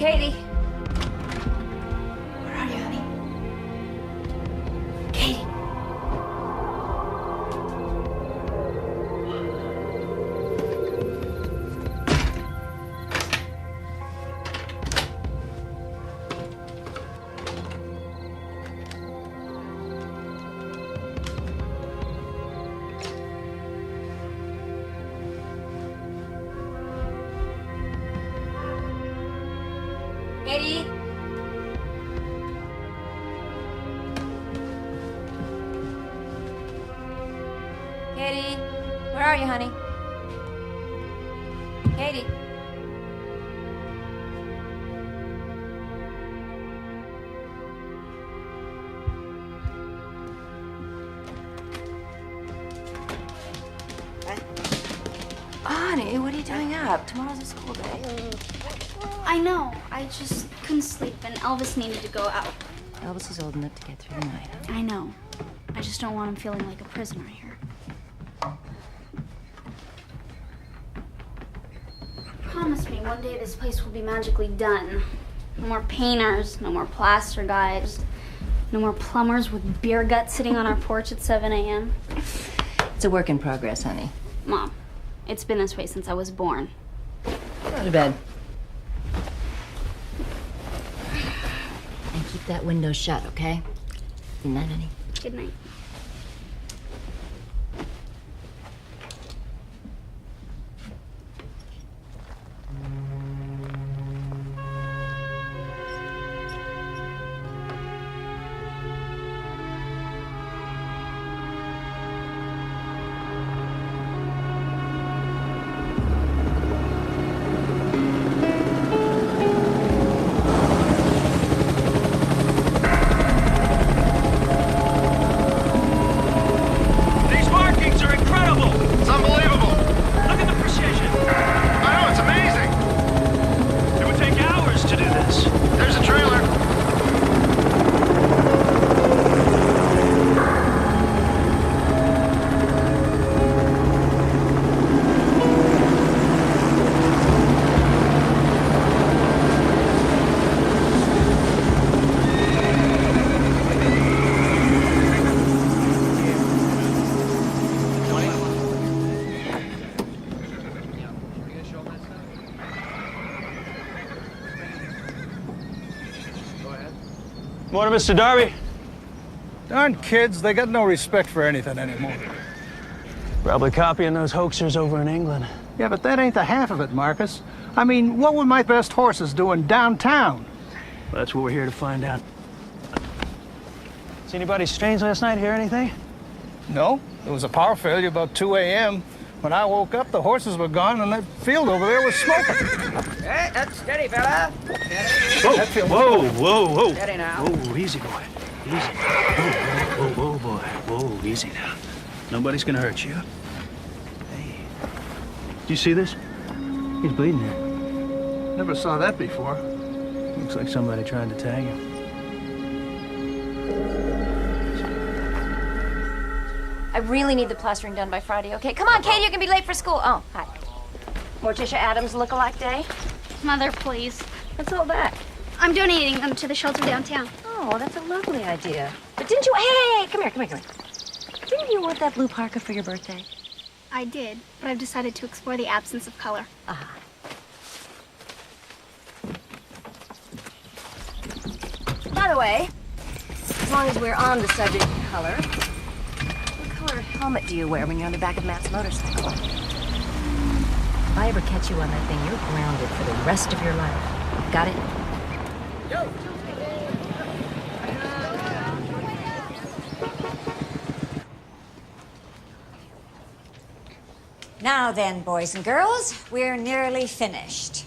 Katie. Where are you, honey? Katie. Katie? Katie? Where are you, honey? Katie? Honey, what are you doing up? Tomorrow's a school day. I know. I just couldn't sleep, and Elvis needed to go out. Elvis is old enough to get through the night. I know. I just don't want him feeling like a prisoner here. Promise me one day this place will be magically done. No more painters, no more plaster guys, no more plumbers with beer guts sitting on our porch at 7 a.m. It's a work in progress, honey. Mom, it's been this way since I was born. Go to bed. And keep that window shut, okay? Good night, honey. Good night. Morning, Mr. Darby. Darn kids, they got no respect for anything anymore. Probably copying those hoaxers over in England. Yeah, but that ain't the half of it, Marcus. I mean, what were my best horses doing downtown? Well, that's what we're here to find out. See anybody strange last night? Hear anything? No, there was a power failure about 2 a.m. When I woke up, the horses were gone and that field over there was smoking. Hey, that's steady, fella. Whoa, whoa. Steady now. Whoa, easy, boy. Easy. Whoa, boy. Whoa, easy now. Nobody's gonna hurt you. Hey. Do you see this? He's bleeding here. Never saw that before. Looks like somebody tried to tag him. I really need the plastering done by Friday, okay? Come on, Katie, you're gonna be late for school. Oh, hi. Morticia Adams look-alike day? Mother, please. What's all that? I'm donating them to the shelter downtown. Oh, that's a lovely idea. But didn't you, hey, come here. Didn't you want that blue parka for your birthday? I did, but I've decided to explore the absence of color. Ah. By the way, as long as we're on the subject of color, what color helmet do you wear when you're on the back of Matt's motorcycle? If I ever catch you on that thing, you're grounded for the rest of your life. Got it? Now then, boys and girls, we're nearly finished.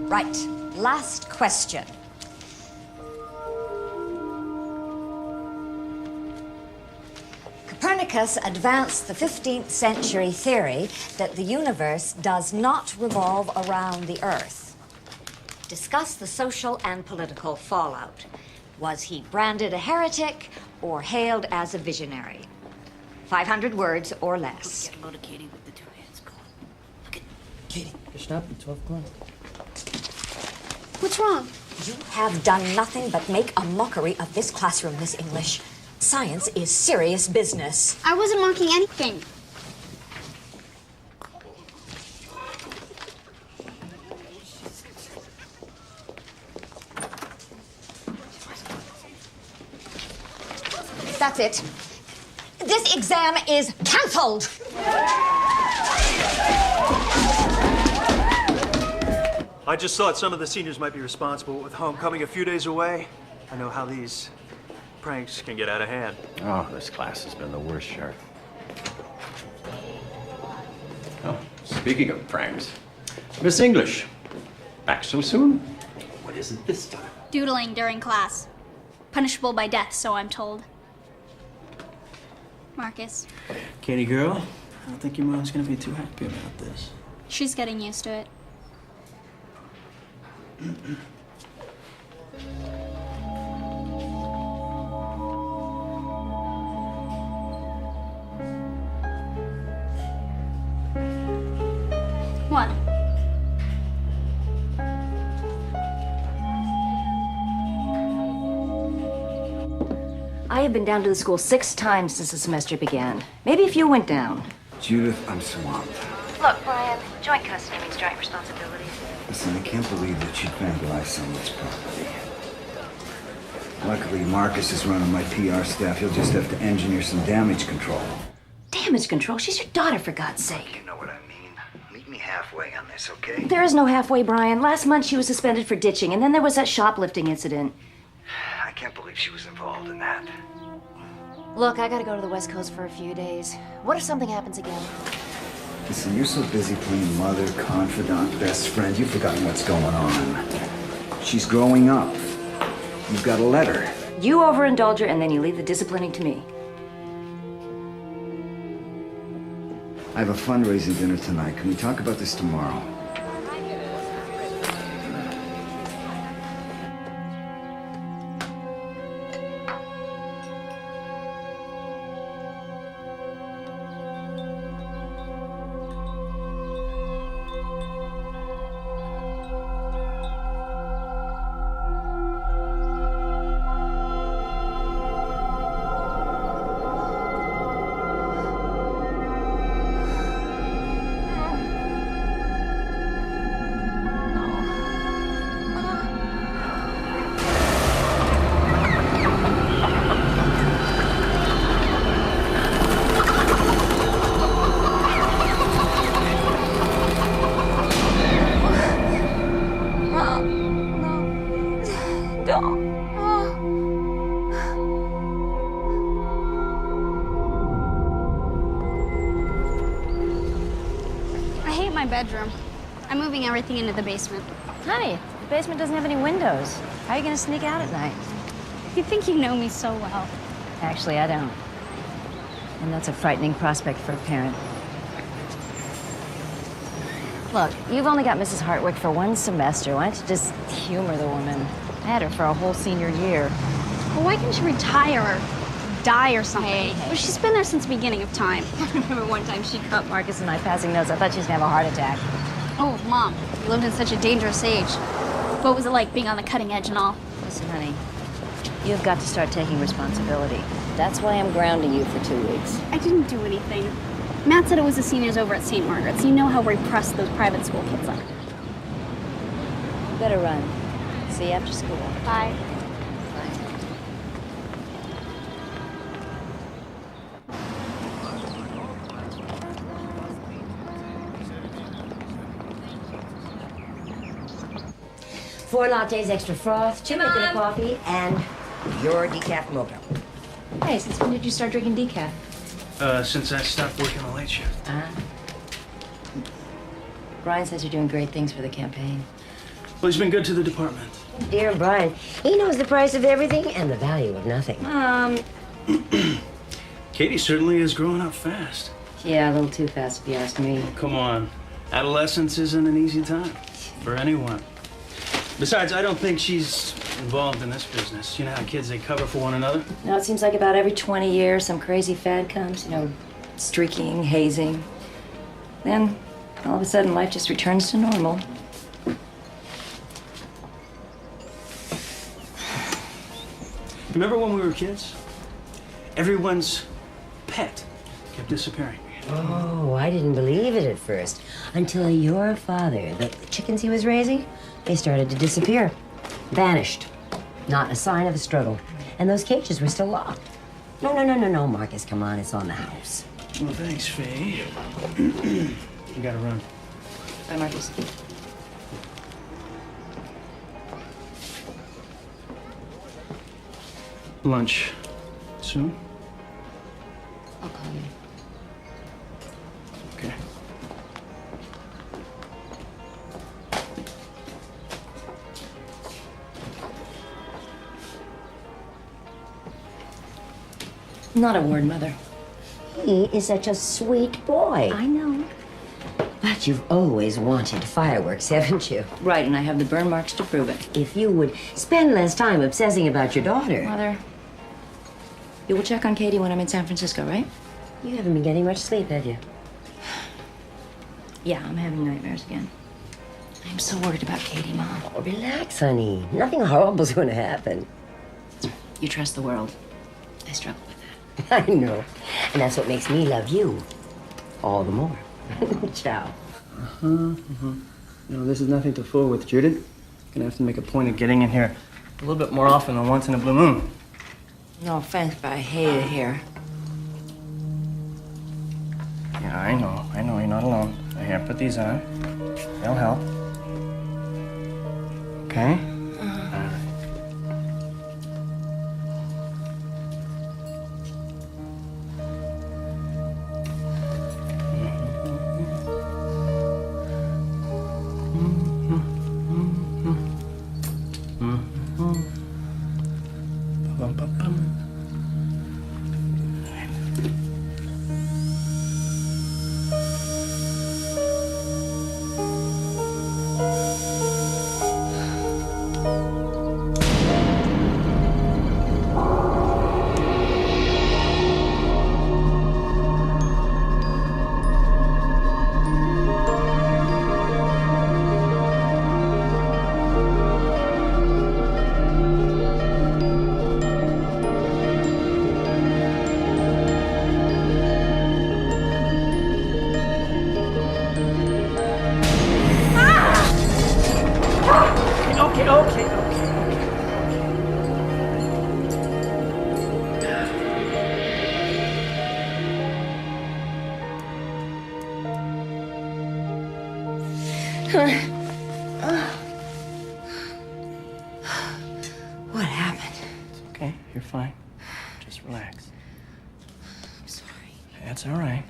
Right, last question. Copernicus advanced the 15th century theory that the universe does not revolve around the Earth. Discuss the social and political fallout. Was he branded a heretic or hailed as a visionary? 500 words or less. Get loaded, Katie, with the two hands. Go on. Look at. Katie, stop at 12 o'clock. What's wrong? You have done nothing but make a mockery of this classroom, Miss English. Science is serious business. I wasn't mocking anything. That's it. This exam is canceled. I just thought some of the seniors might be responsible with homecoming a few days away. I know how these pranks can get out of hand. Oh, this class has been the worst, Sheriff. Oh, speaking of pranks, Miss English, back so soon? What is it this time? Doodling during class. Punishable by death, so I'm told. Marcus, Katie girl, I don't think your mom's gonna be too happy about this. she's getting used to it. What? I have been down to the school 6 times since the semester began. Maybe if you went down. Judith, I'm swamped. Look, Brian, joint custody means joint responsibilities. Listen, I can't believe that you'd vandalize someone's property. Luckily, Marcus is running my PR staff. He'll just have to engineer some damage control. Damage control? She's your daughter, for God's sake. You know what I mean. Meet me halfway on this, okay? There is no halfway, Brian. Last month she was suspended for ditching, and then there was that shoplifting incident. I can't believe she was involved in that. Look, I gotta go to the West Coast for a few days. What if something happens again? Listen, you're so busy playing mother, confidant, best friend, you've forgotten what's going on. She's growing up. You've got to let her. You overindulge her, and then you leave the disciplining to me. I have a fundraising dinner tonight. Can we talk about this tomorrow? I hate my bedroom. I'm moving everything into the basement. Honey, the basement doesn't have any windows. How are you gonna sneak out at night? You think you know me so well. Actually, I don't. And that's a frightening prospect for a parent. Look, you've only got Mrs. Hartwick for 1 semester. Why don't you just humor the woman? I had her for a whole senior year. Well, why can't she retire or die or something? Hey. Well, she's been there since the beginning of time. I remember one time she caught Marcus and I passing notes. I thought she was gonna have a heart attack. Oh, Mom, you lived in such a dangerous age. What was it like being on the cutting edge and all? Listen, honey, you've got to start taking responsibility. That's why I'm grounding you for 2 weeks. I didn't do anything. Matt said it was the seniors over at St. Margaret's. You know how repressed those private school kids are. You better run. See you after school. Bye. Four lattes, extra froth, 2 minute bit of coffee, and your decaf mocha. Hey, since when did you start drinking decaf? Since I stopped working the late shift. Brian says you're doing great things for the campaign. Well, he's been good to the department. Dear Brian, he knows the price of everything and the value of nothing. Katie certainly is growing up fast. Yeah, a little too fast if you ask me. Come on. Adolescence isn't an easy time for anyone. Besides, I don't think she's involved in this business. You know how kids, they cover for one another? No, it seems like about every 20 years some crazy fad comes, streaking, hazing. Then All of a sudden, life just returns to normal. Remember when we were kids? Everyone's pet kept disappearing. Oh, I didn't believe it at first. Until your father, the chickens he was raising, they started to disappear. Vanished. Not a sign of a struggle. And those cages were still locked. No, Marcus, come on, it's on the house. Well, thanks, Faye. You gotta run. Bye, Marcus. Lunch soon? I'll call you. Okay. Not a word, Mother. He is such a sweet boy. I know. But you've always wanted fireworks, haven't you? Right, and I have the burn marks to prove it. If you would spend less time obsessing about your daughter. Mother, you will check on Katie when I'm in San Francisco, right? You haven't been getting much sleep, have you? Yeah, I'm having nightmares again. I'm so worried about Katie, Mom. Oh, relax, honey. Nothing horrible's going to happen. You trust the world. I struggle with that. I know. And that's what makes me love you all the more. Ciao. You know, this is nothing to fool with, Judith. Gonna have to make a point of getting in here a little bit more often than once in a blue moon. No offense, but I hate it here. Yeah, I know, you're not alone. Here, put these on. They'll help. Okay? Okay. What happened? It's okay, you're fine. Just relax. I'm sorry. That's all right.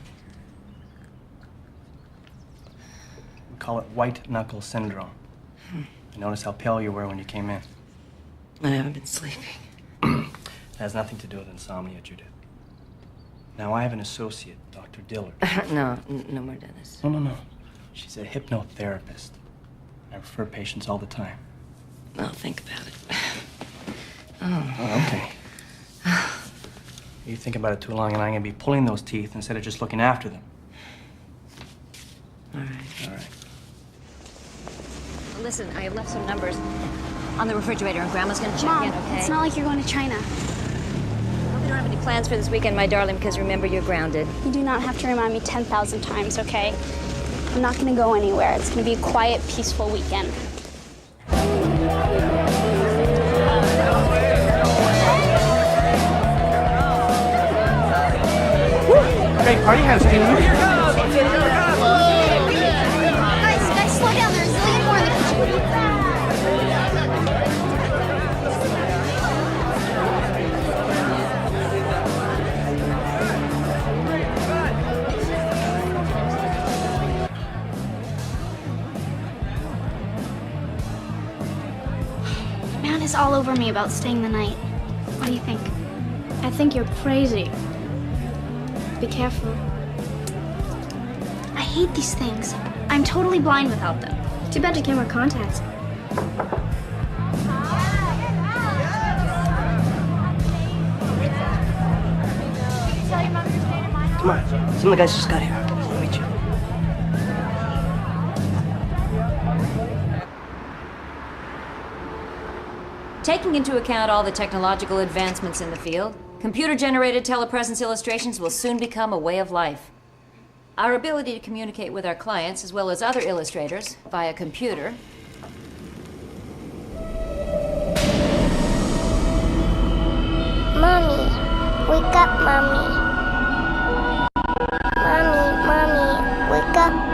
We call it white knuckle syndrome. I noticed how pale you were when you came in. I haven't been sleeping. It has nothing to do with insomnia, Judith. Now, I have an associate, Dr. Dillard. No more Dennis. No. She's a hypnotherapist. I refer patients all the time. I'll think about it. Oh, okay. You think about it too long, and I'm gonna be pulling those teeth instead of just looking after them. All right. All right. Listen, I left some numbers on the refrigerator, and Grandma's gonna check Mom, in, okay? it's not like you're going to China. I hope you don't have any plans for this weekend, my darling, because remember, you're grounded. You do not have to remind me 10,000 times, okay? I'm not going to go anywhere. It's going to be a quiet, peaceful weekend. Great party house, dude. Guys, slow down. There's a zillion more in the kitchen. Man is all over me about staying the night. What do you think? I think you're crazy. Be careful. I hate these things. I'm totally blind without them. Too bad you can't wear contacts. Come on. Some of the guys just got here. I'll meet you. Taking into account all the technological advancements in the field, computer-generated telepresence illustrations will soon become a way of life. Our ability to communicate with our clients, as well as other illustrators, via computer, Mommy, wake up, Mommy. Mommy, wake up.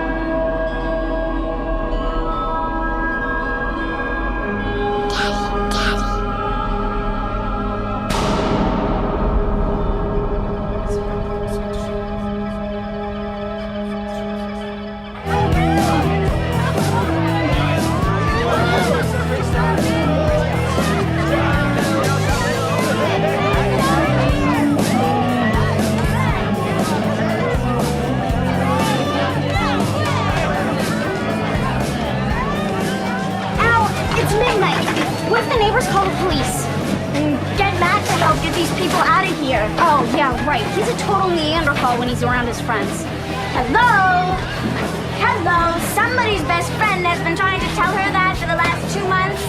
What if the neighbors call the police? And get Matt to help get these people out of here. Oh, yeah, right. He's a total Neanderthal when he's around his friends. Hello? Hello? Somebody's best friend has been trying to tell her that for the last 2 months.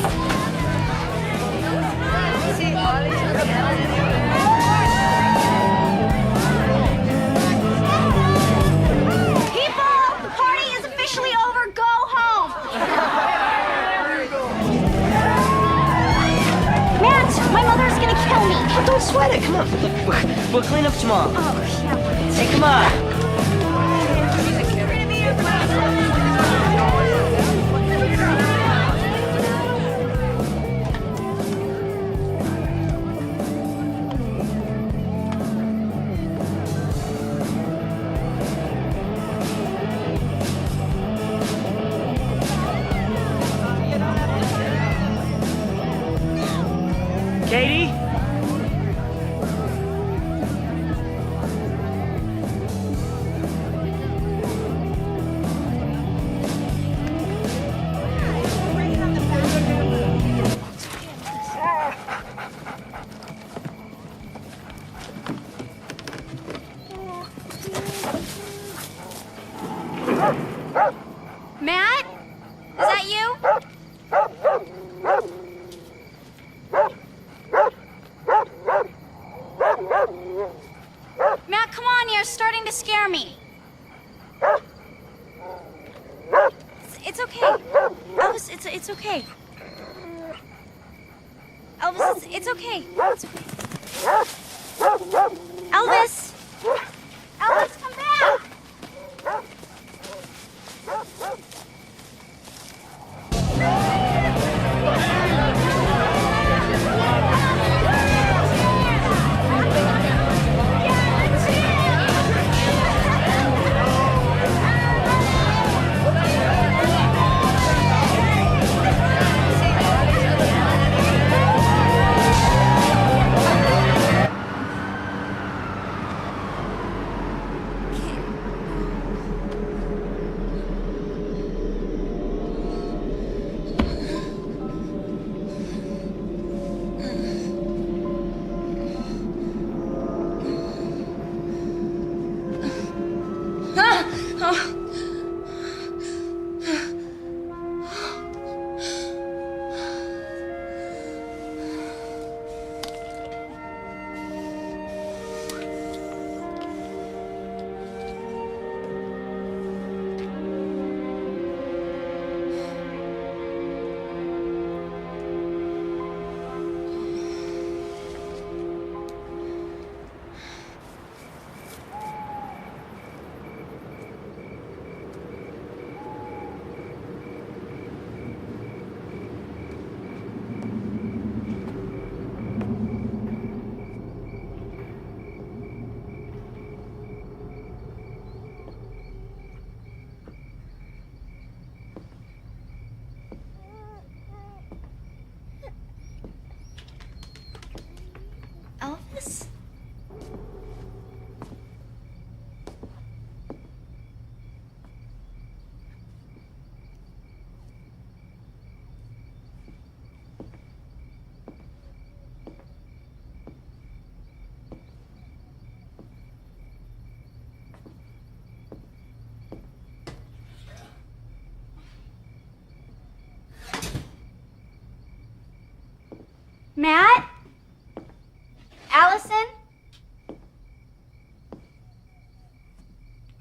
People, the party is officially over. Go home. My mother's gonna kill me. Oh, don't sweat it. Come on. We'll clean up tomorrow. Oh, yeah. Hey, come on. Katie? Matt? Is that you? Matt, come on, you're starting to scare me. It's okay. Elvis, it's okay. Elvis, it's okay. It's okay. Elvis! Elvis, come back!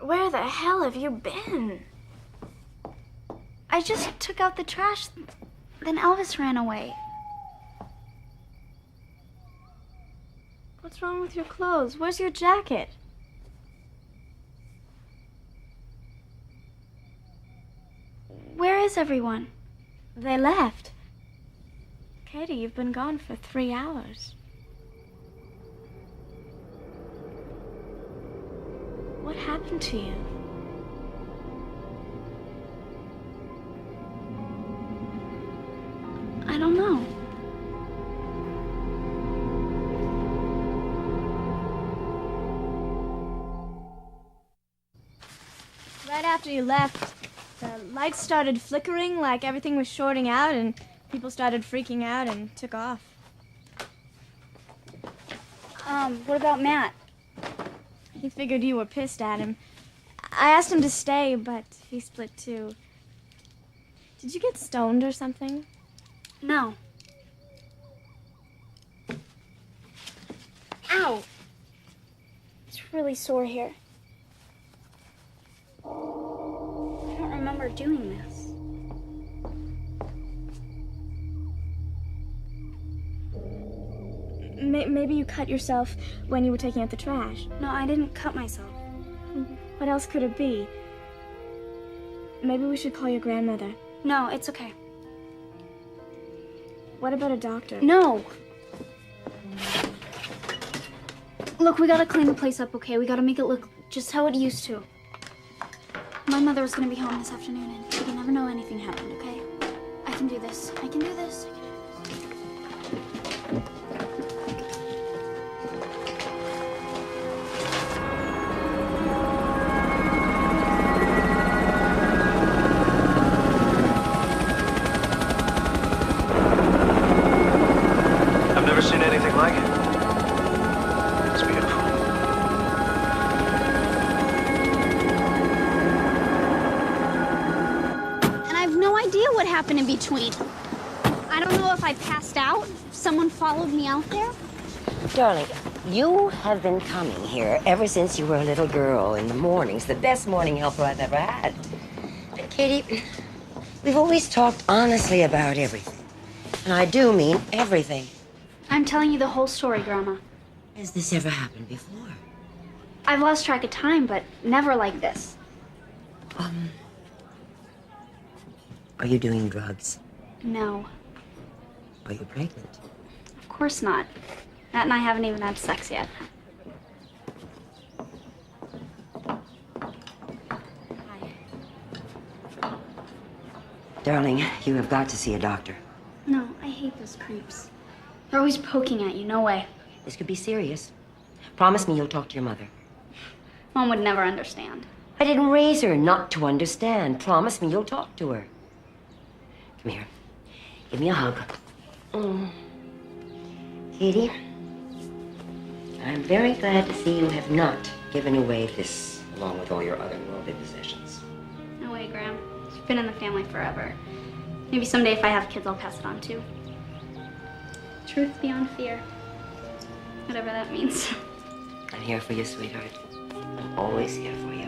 Where the hell have you been? I just took out the trash, then Elvis ran away. What's wrong with your clothes? Where's your jacket? Where is everyone? They left. Katie, you've been gone for 3 hours. What happened to you? I don't know. Right after you left, the lights started flickering like everything was shorting out, and people started freaking out and took off. What about Matt? He figured you were pissed at him. I asked him to stay, but he split too. Did you get stoned or something? No. Ow! It's really sore here. I don't remember doing this. Maybe you cut yourself when you were taking out the trash. No, I didn't cut myself. What else could it be? Maybe we should call your grandmother. No, it's okay. What about a doctor? No! Look, we gotta clean the place up, okay? We gotta make it look just how it used to. My mother was gonna be home this afternoon, and we can never know anything happened, okay? I can do this. I can do this. I've never seen anything like it. It's beautiful. And I have no idea what happened in between. I don't know if I passed out, if someone followed me out there. Darling, you have been coming here ever since you were a little girl in the mornings, the best morning helper I've ever had. And Katie, we've always talked honestly about everything. And I do mean everything. I'm telling you the whole story, Grandma. Has this ever happened before? I've lost track of time, but never like this. Are you doing drugs? No, Are you pregnant? of course not. Matt and I haven't even had sex yet. Darling, you have got to see a doctor. No, I hate those creeps. They're always poking at you. No way. This could be serious. Promise me you'll talk to your mother. Mom would never understand. I didn't raise her not to understand. Promise me you'll talk to her. Come here. Give me a hug. Katie, I'm very glad to see you have not given away this, along with all your other worldly possessions. No way, Graham. It's been in the family forever. Maybe someday if I have kids, I'll pass it on too. Truth beyond fear. Whatever that means. I'm here for you, sweetheart. I'm always here for you.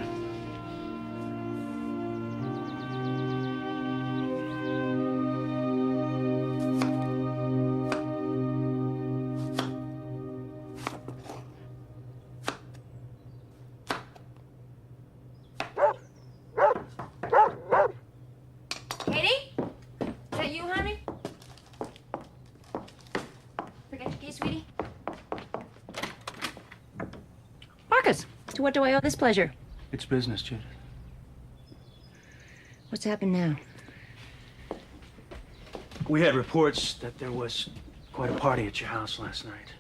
Katie? Is that you, honey? Forget your key, sweetie? Marcus, to what do I owe this pleasure? It's business, Judith. What's happened now? We had reports that there was quite a party at your house last night.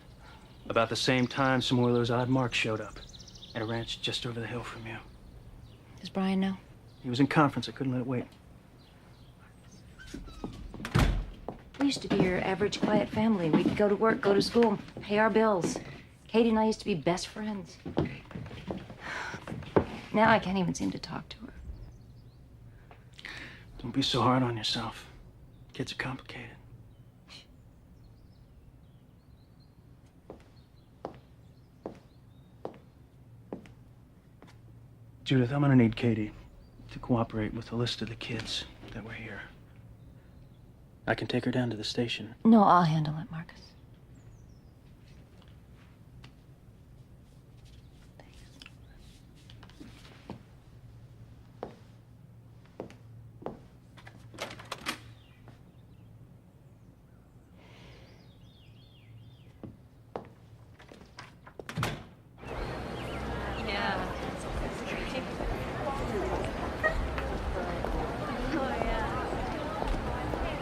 About the same time, some more of those odd marks showed up at a ranch just over the hill from you. Does Brian know? He was in conference. I couldn't let it wait. We used to be your average quiet family. We'd go to work, go to school, pay our bills. Katie and I used to be best friends. Now I can't even seem to talk to her. Don't be so hard on yourself. Kids are complicated. Judith, I'm gonna need Katie to cooperate with the list of the kids that were here. I can take her down to the station. No, I'll handle it, Marcus.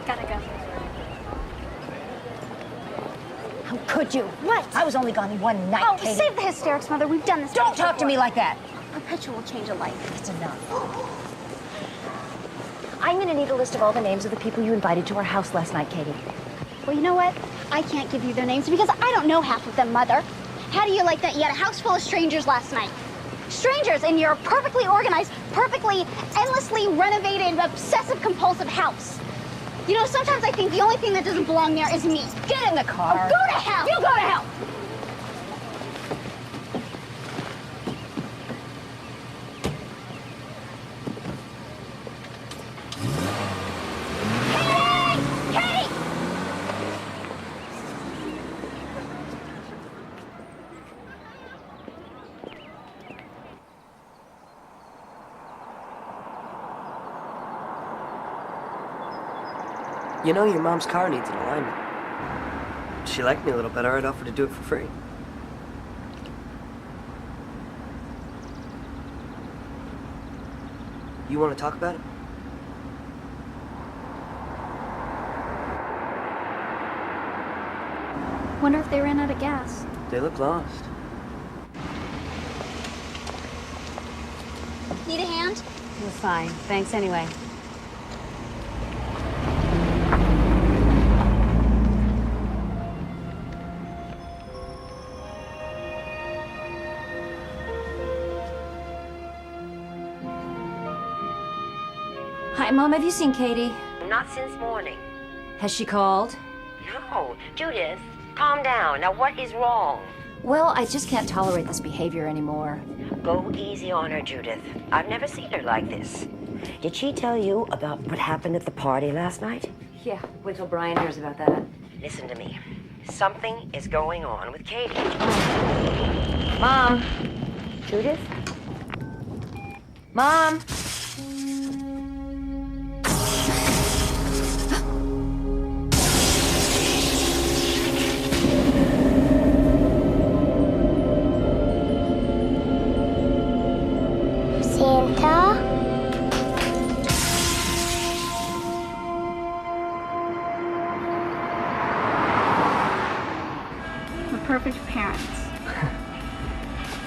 Gotta go. How could you? What? I was only gone one night, Oh, Katie. save the hysterics, Mother. We've done this. Don't talk to me like that. Perpetual change of life. It's enough. I'm gonna need a list of all the names of the people you invited to our house last night, Katie. Well, you know what? I can't give you their names because I don't know half of them, Mother. How do you like that? You had a house full of strangers last night. Strangers in your perfectly organized, perfectly, endlessly renovated, obsessive-compulsive house. You know, sometimes I think the only thing that doesn't belong there is me. Get in the car. Oh, go to hell! You go to hell! Katie! You know your mom's car needs an alignment. If she liked me a little better, I'd offer to do it for free. You want to talk about it? Wonder if they ran out of gas. They look lost. Need a hand? You're fine. Thanks anyway. Hi, Mom. Have you seen Katie? Not since morning. Has she called? No. Judith, calm down. Now, what is wrong? Well, I just can't tolerate this behavior anymore. Go easy on her, Judith. I've never seen her like this. Did she tell you about what happened at the party last night? Yeah, wait till Brian hears about that. Listen to me. Something is going on with Katie. Mom! Judith? Mom! Santa? The perfect parents.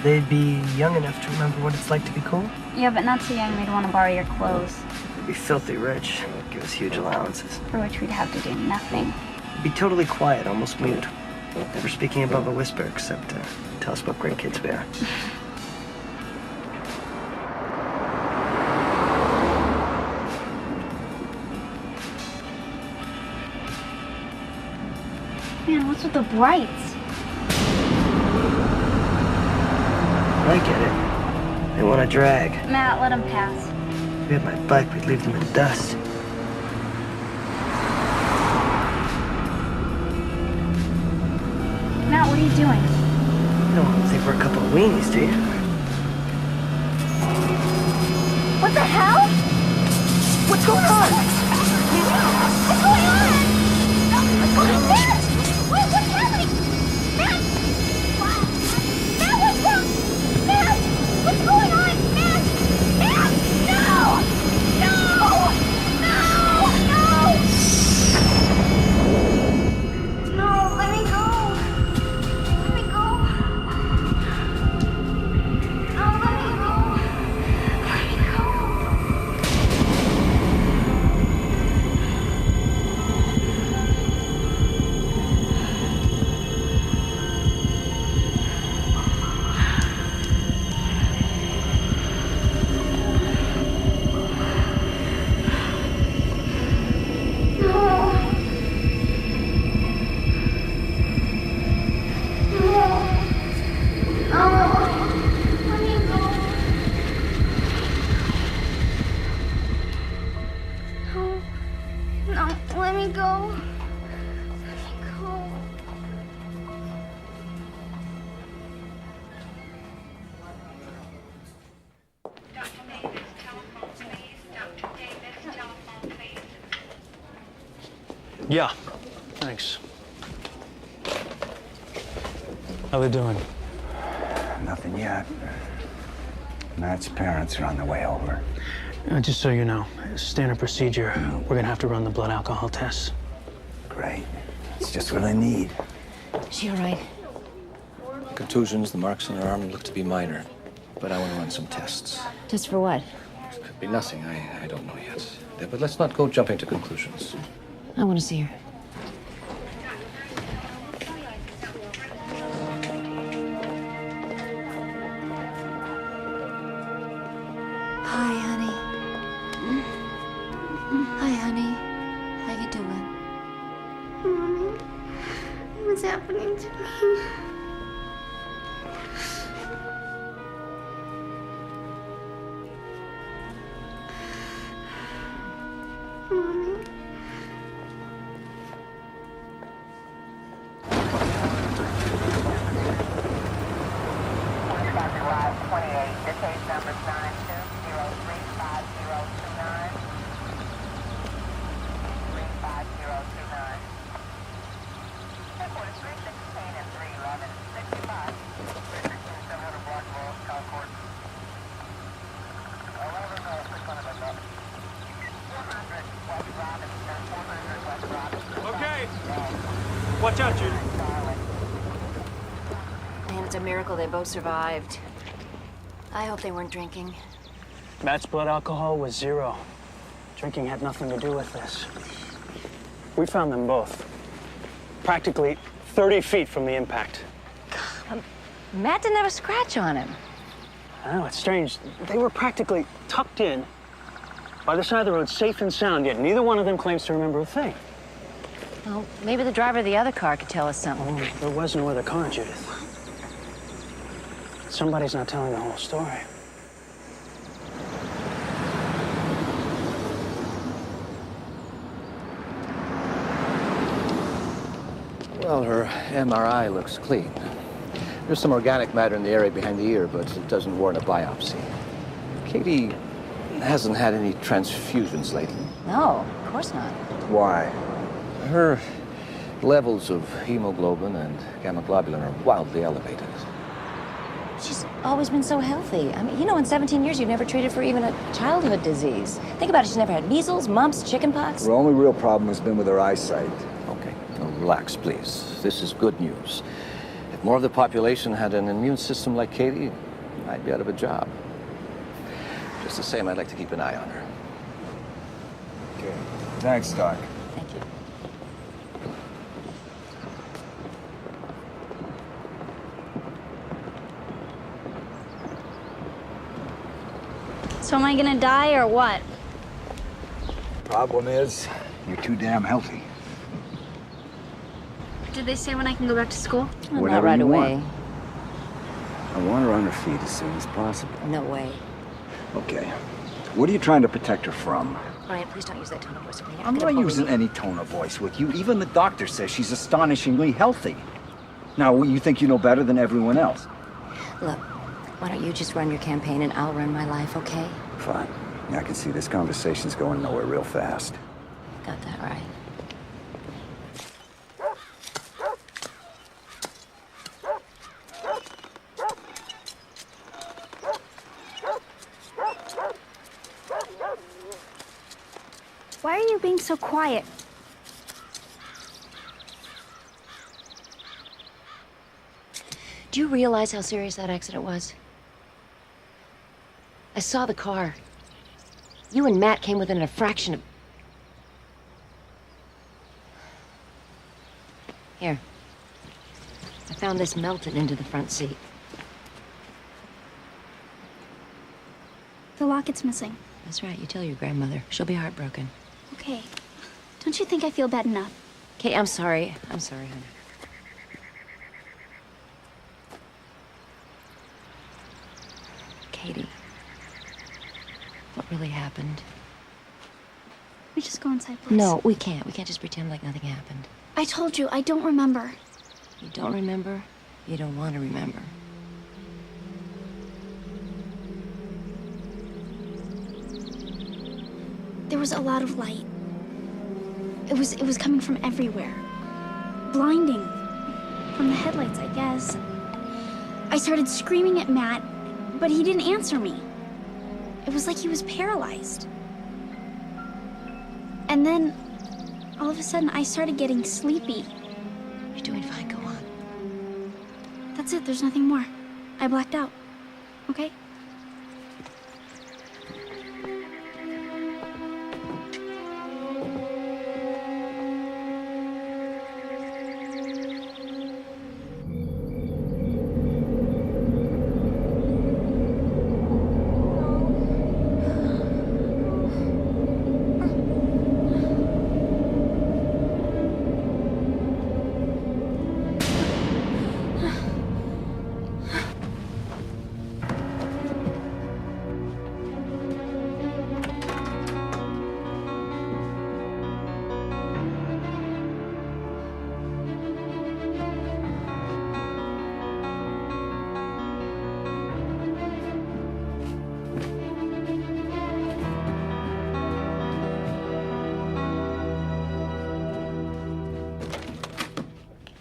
They'd be young enough to remember what it's like to be cool. Yeah, but not so young they'd want to borrow your clothes, They'd be filthy rich. Give us huge allowances. for which we'd have to do nothing. Be totally quiet, almost mute. Never speaking above a whisper except to tell us what great kids we are. Man, what's with the brights? I get it. They want to drag. Matt, let him pass. If we had my bike, we'd leave them in dust. Matt, what are you doing? You don't think we're a couple of weenies, do you? What the hell? What's going on? What's going on? Matt! What's happening? Matt! Matt, what's wrong? Matt! What's going on? Matt! Matt! No! No! No! No! No, let me go. Let me go. No, let me go. Let me go. Yeah, thanks. How they doing? Nothing yet. Matt's parents are on their way over. Just so you know, standard procedure, we're gonna have to run the blood alcohol tests. Great. It's just what I need. Is she all right? Contusions, the marks on her arm look to be minor, but I want to run some tests. Just for what? Could be nothing. I don't know yet. But let's not go jumping to conclusions. I want to see her. Hi, honey. Hi, honey. How you doing? Mommy, what's happening to me? Mommy. Okay. Watch out, Judy. Man, it's a miracle they both survived. I hope they weren't drinking. Matt's blood alcohol was 0. Drinking had nothing to do with this. We found them both. Practically 30 feet from the impact. Matt didn't have a scratch on him. I know, it's strange. They were practically tucked in by the side of the road, safe and sound, yet neither one of them claims to remember a thing. Well, maybe the driver of the other car could tell us something. Oh, there was no other car, Judith. Somebody's not telling the whole story. Well, her MRI looks clean. There's some organic matter in the area behind the ear, but it doesn't warrant a biopsy. Katie hasn't had any transfusions lately. No, of course not. Why? Her levels of hemoglobin and gamma globulin are wildly elevated. She's always been so healthy. I mean, you know, in 17 years, you've never treated for even a childhood disease. Think about it. She's never had measles, mumps, chickenpox. Her only real problem has been with her eyesight. Okay, now relax, please. This is good news. If more of the population had an immune system like Katie, I'd be out of a job. Just the same, I'd like to keep an eye on her. Okay. Thanks, Doc. Thank you. So am I gonna die or what? Problem is, you're too damn healthy. Did they say when I can go back to school? Well, Whenever not right you away. want. I want her on her feet as soon as possible. No way. Okay. What are you trying to protect her from? Ryan, please don't use that tone of voice with me. I'm not using any tone of voice with you. Even the doctor says she's astonishingly healthy. Now, you think you know better than everyone else? Look, why don't you just run your campaign and I'll run my life, okay? Fine. Yeah, I can see this conversation's going nowhere real fast. Got that right. Why are you being so quiet? Do you realize how serious that accident was? I saw the car. You and Matt came within a fraction of... Here. I found this melted into the front seat. The locket's missing. That's right, you tell your grandmother. She'll be heartbroken. Okay. Don't you think I feel bad enough? Kate, I'm sorry. I'm sorry, honey. Katie. What really happened? We just go inside, please. No, we can't. We can't just pretend like nothing happened. I told you, I don't remember. You don't remember? You don't want to remember. There was a lot of light. It was coming from everywhere. Blinding. From the headlights, I guess. I started screaming at Matt, but he didn't answer me. It was like he was paralyzed. And then, all of a sudden, I started getting sleepy. You're doing fine, go on. That's it, there's nothing more. I blacked out. Okay?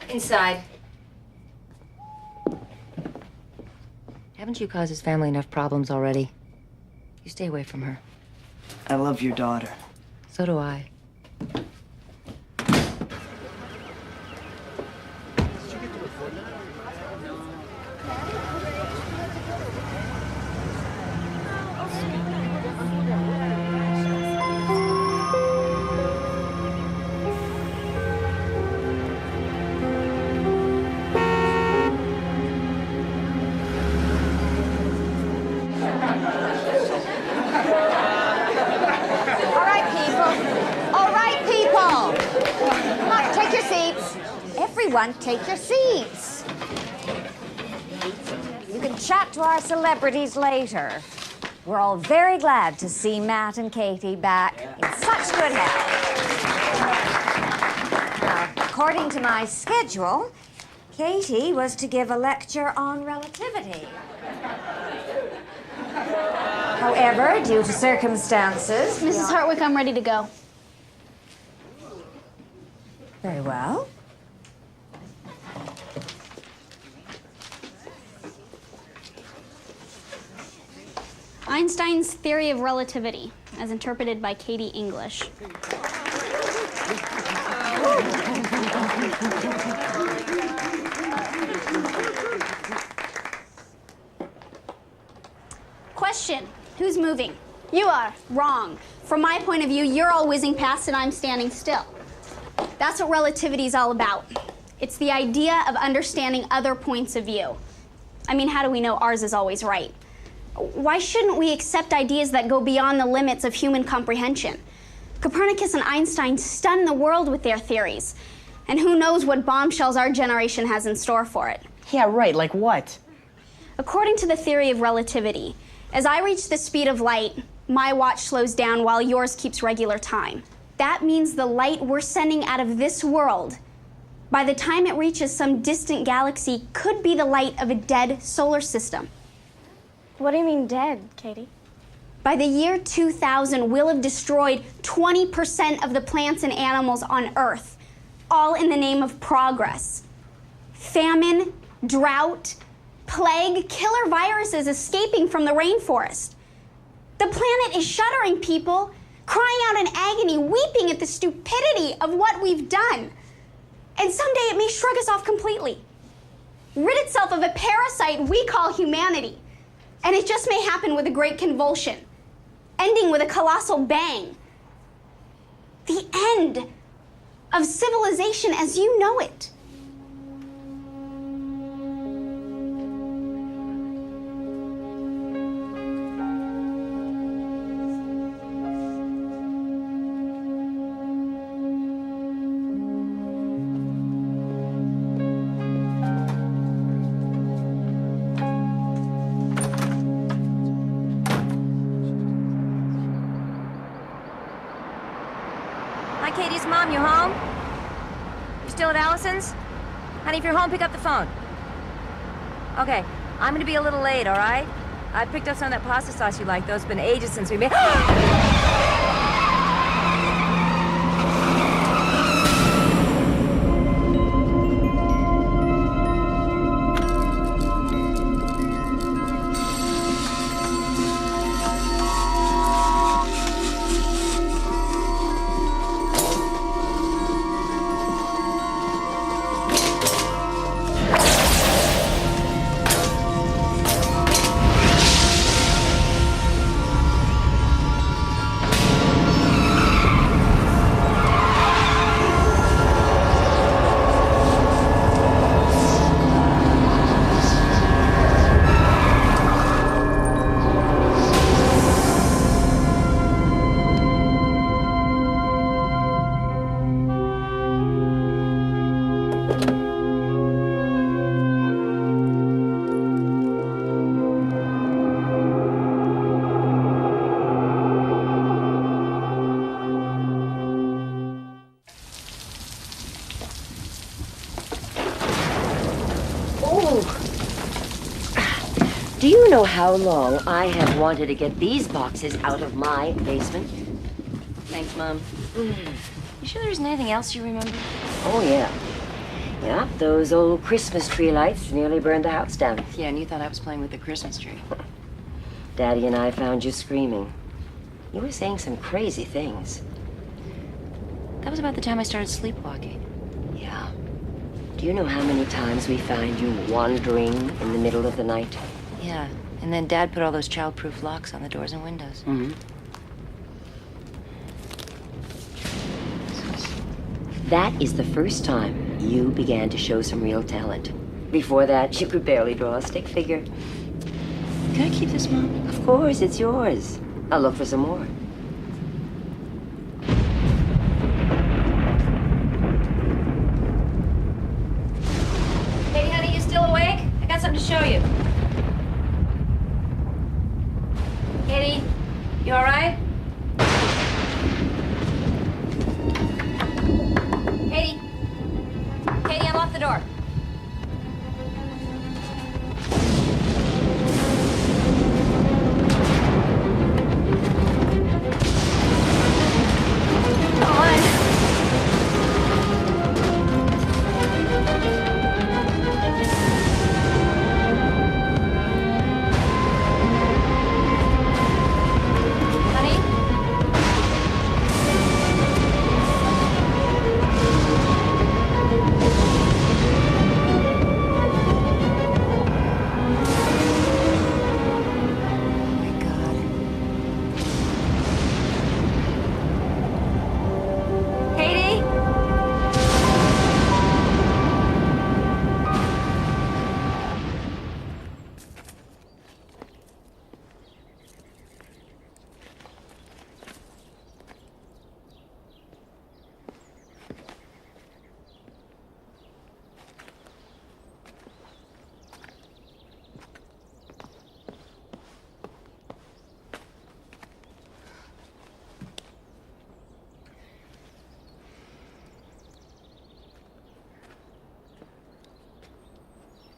Inside. Haven't you caused his family enough problems already? You stay away from her. I love your daughter. So do I. Everyone, take your seats. You can chat to our celebrities later. We're all very glad to see Matt and Katie back in such good health. Now, according to my schedule, Katie was to give a lecture on relativity. However, due to circumstances... Mrs. Hartwick, I'm ready to go. Very well. Einstein's theory of relativity, as interpreted by Katie English. Question, who's moving? You are. Wrong. From my point of view, you're all whizzing past and I'm standing still. That's what relativity is all about. It's the idea of understanding other points of view. I mean, how do we know ours is always right? Why shouldn't we accept ideas that go beyond the limits of human comprehension? Copernicus and Einstein stunned the world with their theories. And who knows what bombshells our generation has in store for it. Yeah, right, like what? According to the theory of relativity, as I reach the speed of light, my watch slows down while yours keeps regular time. That means the light we're sending out of this world, by the time it reaches some distant galaxy, could be the light of a dead solar system. What do you mean dead, Katie? By the year 2000, we'll have destroyed 20% of the plants and animals on Earth, all in the name of progress. Famine, drought, plague, killer viruses escaping from the rainforest. The planet is shuddering, people, crying out in agony, weeping at the stupidity of what we've done. And someday it may shrug us off completely, rid itself of a parasite we call humanity. And it just may happen with a great convulsion, ending with a colossal bang. The end of civilization as you know it. Katie's mom, you home? You still at Allison's? Honey, if you're home, pick up the phone. Okay, I'm gonna be a little late, all right? I picked up some of that pasta sauce you like, though. It's been ages since we made... know how long I have wanted to get these boxes out of my basement? Thanks, Mom. You sure there isn't anything else you remember? Oh, yeah. Yeah, those old Christmas tree lights nearly burned the house down. Yeah, and you thought I was playing with the Christmas tree. Daddy and I found you screaming. You were saying some crazy things. That was about the time I started sleepwalking. Yeah. Do you know how many times we find you wandering in the middle of the night? Yeah, and then Dad put all those child-proof locks on the doors and windows. Mm-hmm. That is the first time you began to show some real talent. Before that, you could barely draw a stick figure. Can I keep this, Mom? Of course, it's yours. I'll look for some more. Hey, honey, you still awake? I got something to show you. Katie, you all right? Katie. Katie, unlock the door. Come on.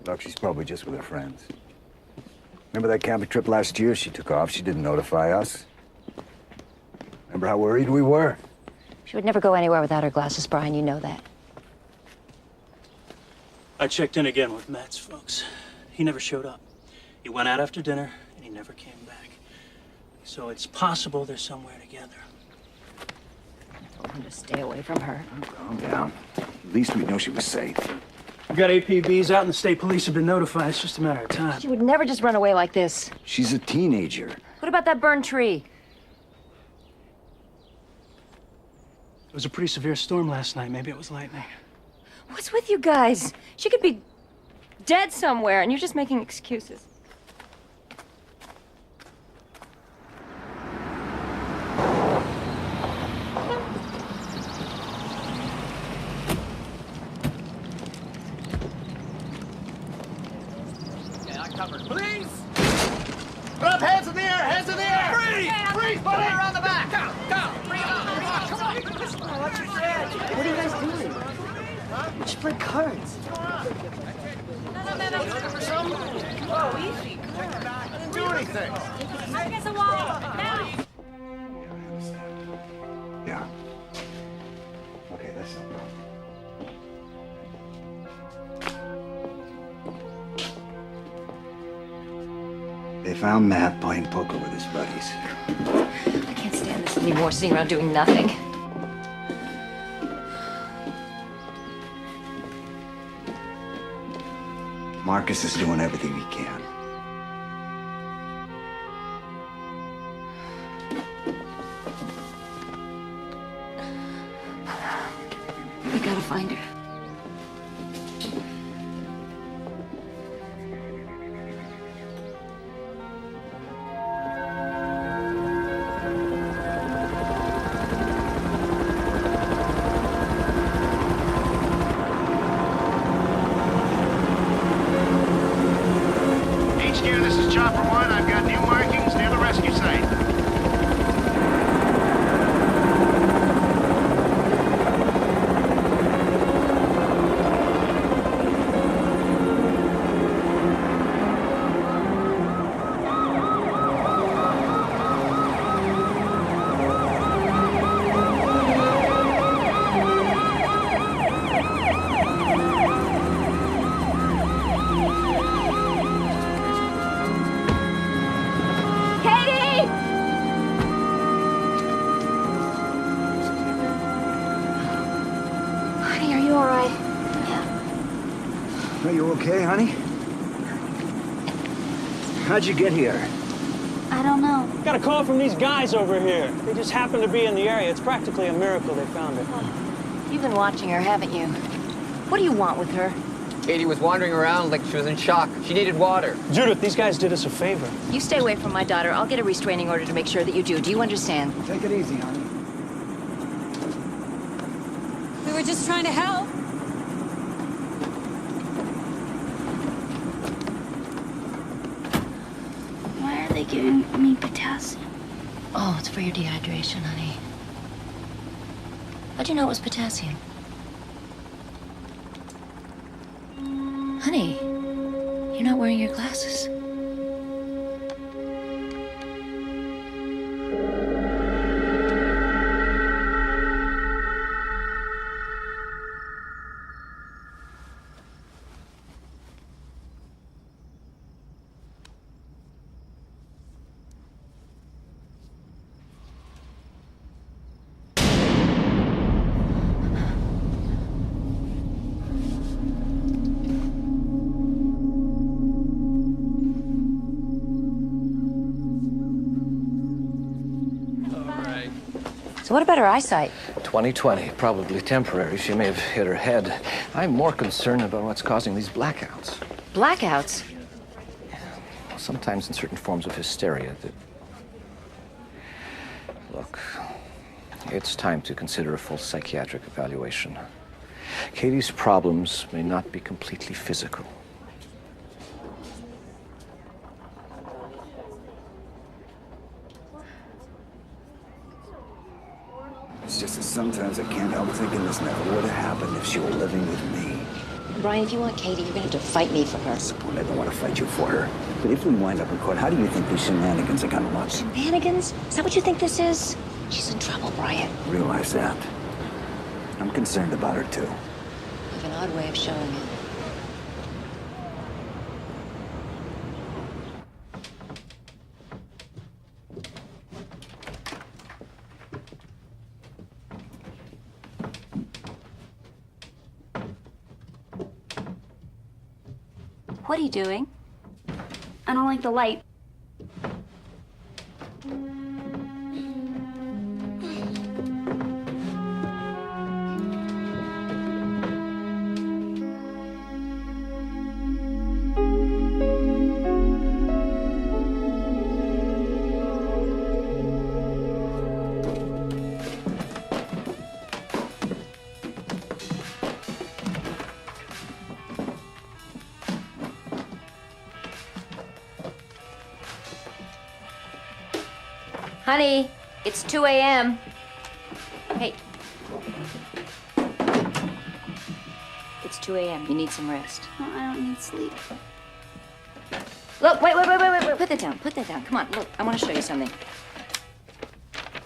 Look, she's probably just with her friends. Remember that camping trip last year? She took off. She didn't notify us. Remember how worried we were? She would never go anywhere without her glasses, Brian. You know that. I checked in again with Matt's folks. He never showed up. He went out after dinner, and he never came back. So it's possible they're somewhere together. Told him to stay away from her. Calm down. At least we know she was safe. We got APBs out, and the state police have been notified. It's just a matter of time. She would never just run away like this. She's a teenager. What about that burned tree? It was a pretty severe storm last night. Maybe it was lightning. What's with you guys? She could be dead somewhere, and you're just making excuses. Police! Put up, hands in the air, hands in the air! Freeze! Freeze, buddy! Around the back! Go! Bring it on! Come on! What What are you guys doing? We should play cards. No. Looking for some? Oh, easy. I didn't do anything. Against the wall! Now! Yeah. Okay, that's no problem. They found Matt playing poker with his buddies. I can't stand this anymore, sitting around doing nothing. Marcus is doing everything he can. We gotta find her. This is Chopper 1. I've got new markings near the rescue site. you okay, honey? How'd you get here? I don't know. Got a call from these guys over here. They just happened to be in the area. It's practically a miracle they found her. You've been watching her, haven't you? What do you want with her? Katie was wandering around like she was in shock. She needed water. Judith, these guys did us a favor. You stay away from my daughter. I'll get a restraining order to make sure that you do. Do you understand? Take it easy, honey. We were just trying to help. Why are they giving me potassium? Oh, it's for your dehydration, honey. How'd you know it was potassium? Honey, you're not wearing your glasses. So what about her eyesight? 20/20, probably temporary. She may have hit her head. I'm more concerned about what's causing these blackouts. Blackouts? Sometimes in certain forms of hysteria that... Look, it's time to consider a full psychiatric evaluation. Katie's problems may not be completely physical. It's just that sometimes I can't help thinking this never would have happened if she were living with me. Brian, if you want Katie, you're gonna have to fight me for her. That's the point. I don't want to fight you for her. But if we wind up in court, how do you think these shenanigans are gonna look? Shenanigans? Is that what you think this is? She's in trouble, Brian. Realize that. I'm concerned about her, too. You have an odd way of showing it. What are you doing? I don't like the light. Honey, it's 2 a.m. Hey. It's 2 a.m. You need some rest. No, I don't need sleep. Look, wait. Put that down. Put that down. Come on, look. I want to show you something.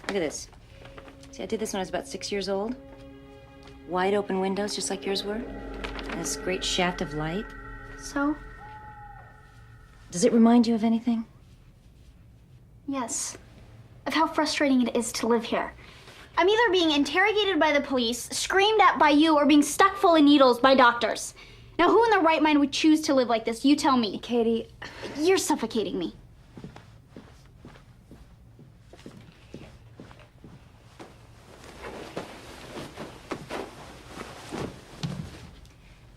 Look at this. See, I did this when I was about 6 years old. Wide open windows, just like yours were. And this great shaft of light. So? Does it remind you of anything? Yes. Of how frustrating it is to live here. I'm either being interrogated by the police, screamed at by you, or being stuck full of needles by doctors. Now, who in their right mind would choose to live like this? You tell me. Katie. You're suffocating me.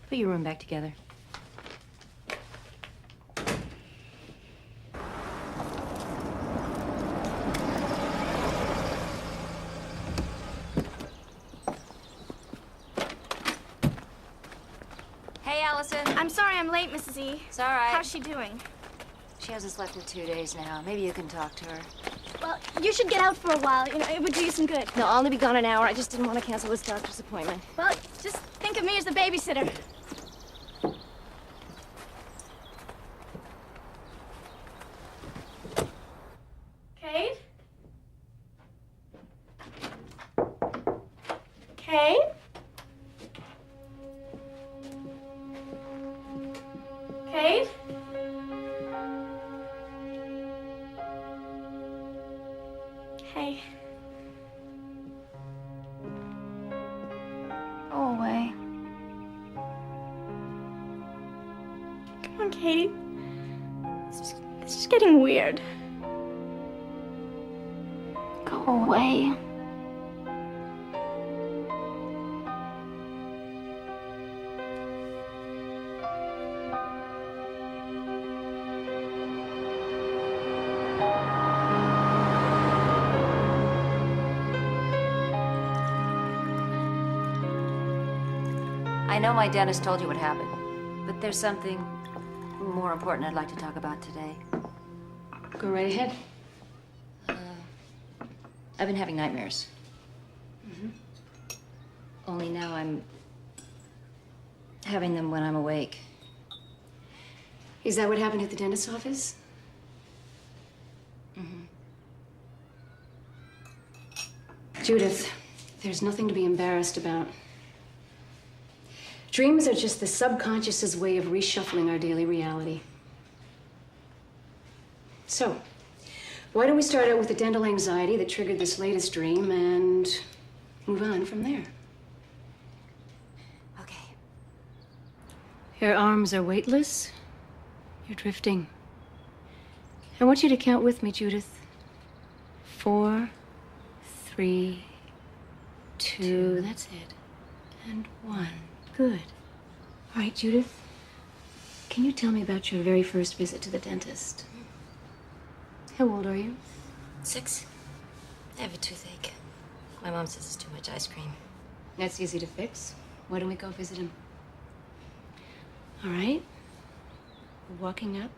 Put your room back together. Hey, Allison. I'm sorry I'm late, Mrs. E. It's all right. How's she doing? She hasn't slept in 2 days now. Maybe you can talk to her. Well, you should get out for a while. You know, it would do you some good. No, I'll only be gone an hour. I just didn't want to cancel this doctor's appointment. Well, just think of me as the babysitter. Kate? Kate? Kate? Hey. Go away. Katie. It's just getting weird. Go away. I know my dentist told you what happened, but there's something more important I'd like to talk about today. Go right ahead. I've been having nightmares. Only now I'm having them when I'm awake. Is that what happened at the dentist's office? Judith, there's nothing to be embarrassed about. Dreams are just the subconscious's way of reshuffling our daily reality. So, why don't we start out with the dental anxiety that triggered this latest dream and move on from there? Okay. Your arms are weightless. You're drifting. I want you to count with me, Judith. 4, 3, 2, that's it. And 1. Good. All right, Judith. Can you tell me about your very first visit to the dentist? How old are you? 6. I have a toothache. My mom says it's too much ice cream. That's easy to fix. Why don't we go visit him? All right. We're walking up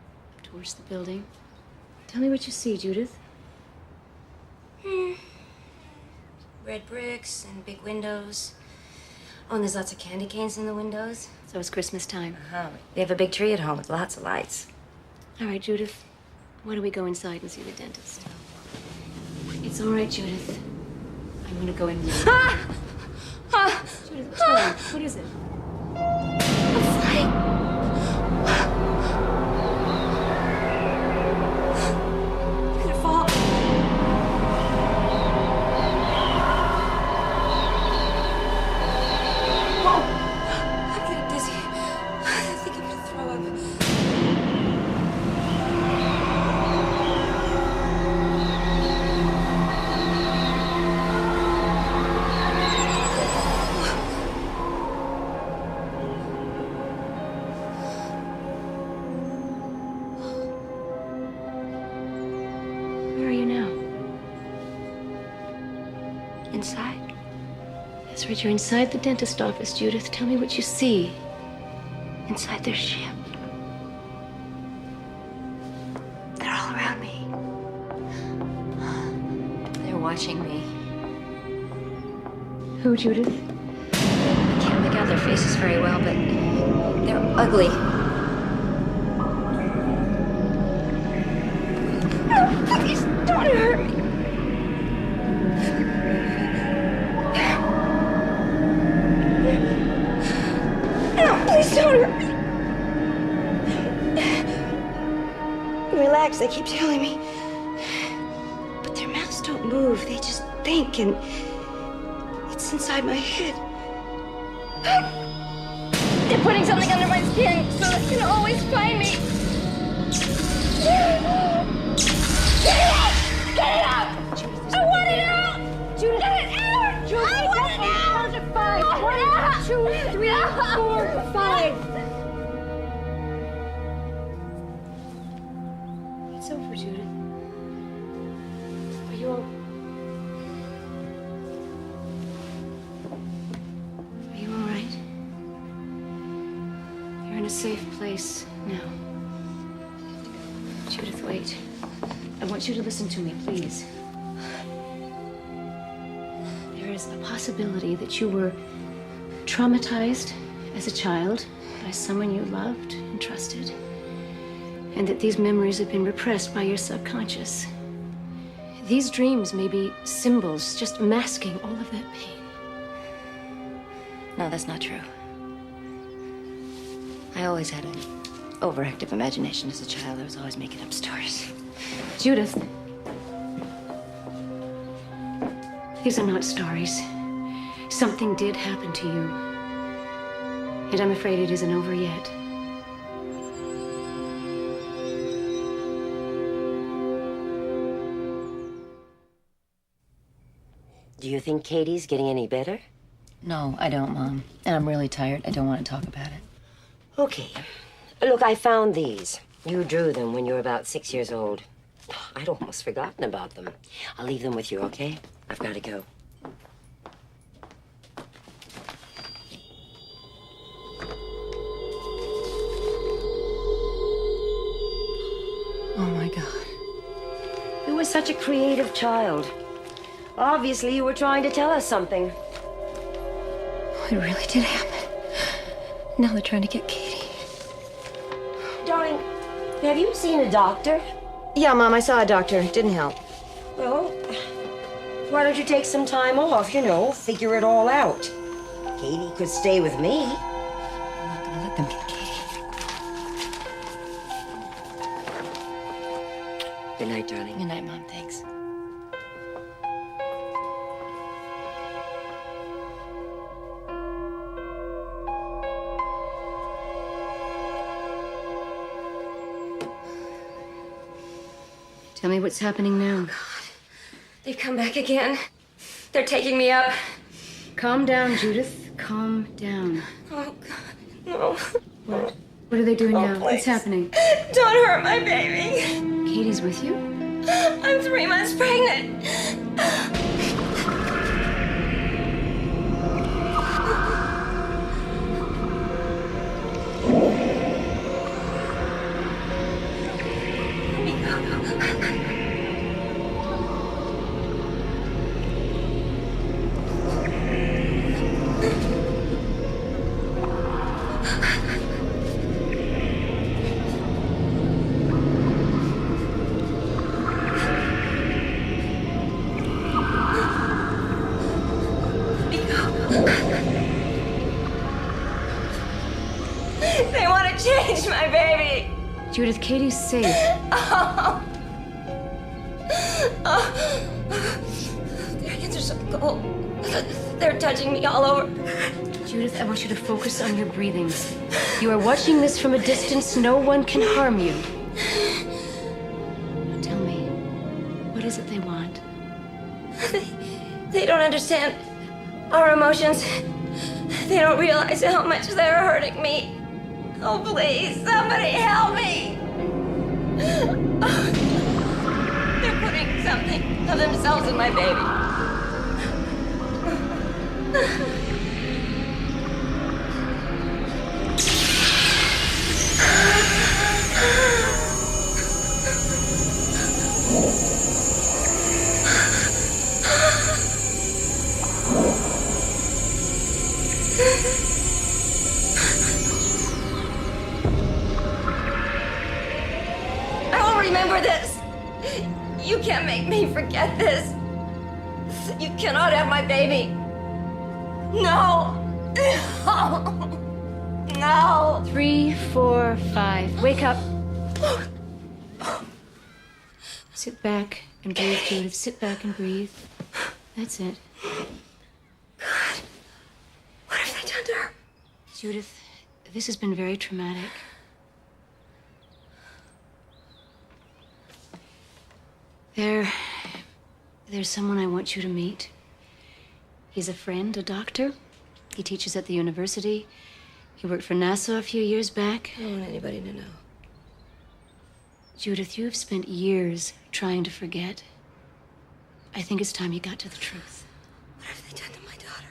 towards the building. Tell me what you see, Judith. Red bricks and big windows. Oh, and there's lots of candy canes in the windows. So it's Christmas time. They have a big tree at home with lots of lights. All right, Judith. Why don't we go inside and see the dentist? It's all right, Judith. I'm gonna go in. Judith, what's wrong? What is it? Where are you now? Inside? That's right, you're inside the dentist office, Judith. Tell me what you see. Inside their ship. They're all around me. They're watching me. Who, Judith? I can't make out their faces very well, but they're ugly. No, please don't hurt me. No, please don't hurt me. Relax, they keep telling me. But their mouths don't move. They just think, and it's inside my head. They're putting something under my skin so they can always find me. Get it out! Get it out! I want it out! Judith, get it out! Judith, I want it out! Those are 5. 1, 2, 3, 4, 5. It's over, Judith. Are you all... Are you all right? You're in a safe place now. Judith, wait. I want you to listen to me, please. There is a possibility that you were traumatized as a child by someone you loved and trusted, and that these memories have been repressed by your subconscious. These dreams may be symbols just masking all of that pain. No, that's not true. I always had an overactive imagination as a child. I was always making up stories. Judith, these are not stories. Something did happen to you. And I'm afraid it isn't over yet. Do you think Katie's getting any better? No, I don't, Mom. And I'm really tired. I don't want to talk about it. Okay. Look, I found these. You drew them when you were about 6 years old. I'd almost forgotten about them. I'll leave them with you, okay? I've got to go. Oh, my God. You were such a creative child. Obviously, you were trying to tell us something. It really did happen. Now they're trying to get Katie. Darling, have you seen a doctor? Yeah, Mom, I saw a doctor. It didn't help. Well, why don't you take some time off, you know, figure it all out. Katie could stay with me. I'm not gonna let them get Katie. Good night, darling. Good night, Mom. Thanks. Tell me what's happening now. They've come back again. They're taking me up. Calm down, Judith. Calm down. Oh, God, no. What? What are they doing now? Please. What's happening? Don't hurt my baby. Katie's with you? I'm 3 months pregnant. They want to change my baby. Judith, Katie's safe. Oh. Their hands are so cold. They're touching me all over. Judith, I want you to focus on your breathing. You are watching this from a distance. No one can harm you. Now tell me, what is it they want? They don't understand our emotions. They don't realize how much they're hurting me. Oh, please, somebody help me. They're putting something of themselves in my baby. I will remember this. You can't make me forget this. You cannot have my baby. No. No. 3, 4, 5. Wake up. Sit back and breathe, Judith. Sit back and breathe. That's it. God. What have they done to her? Judith, this has been very traumatic. There's someone I want you to meet. He's a friend, a doctor. He teaches at the university. He worked for NASA a few years back. I don't want anybody to know. Judith, you have spent years trying to forget. I think it's time you got to the truth. What have they done to my daughter?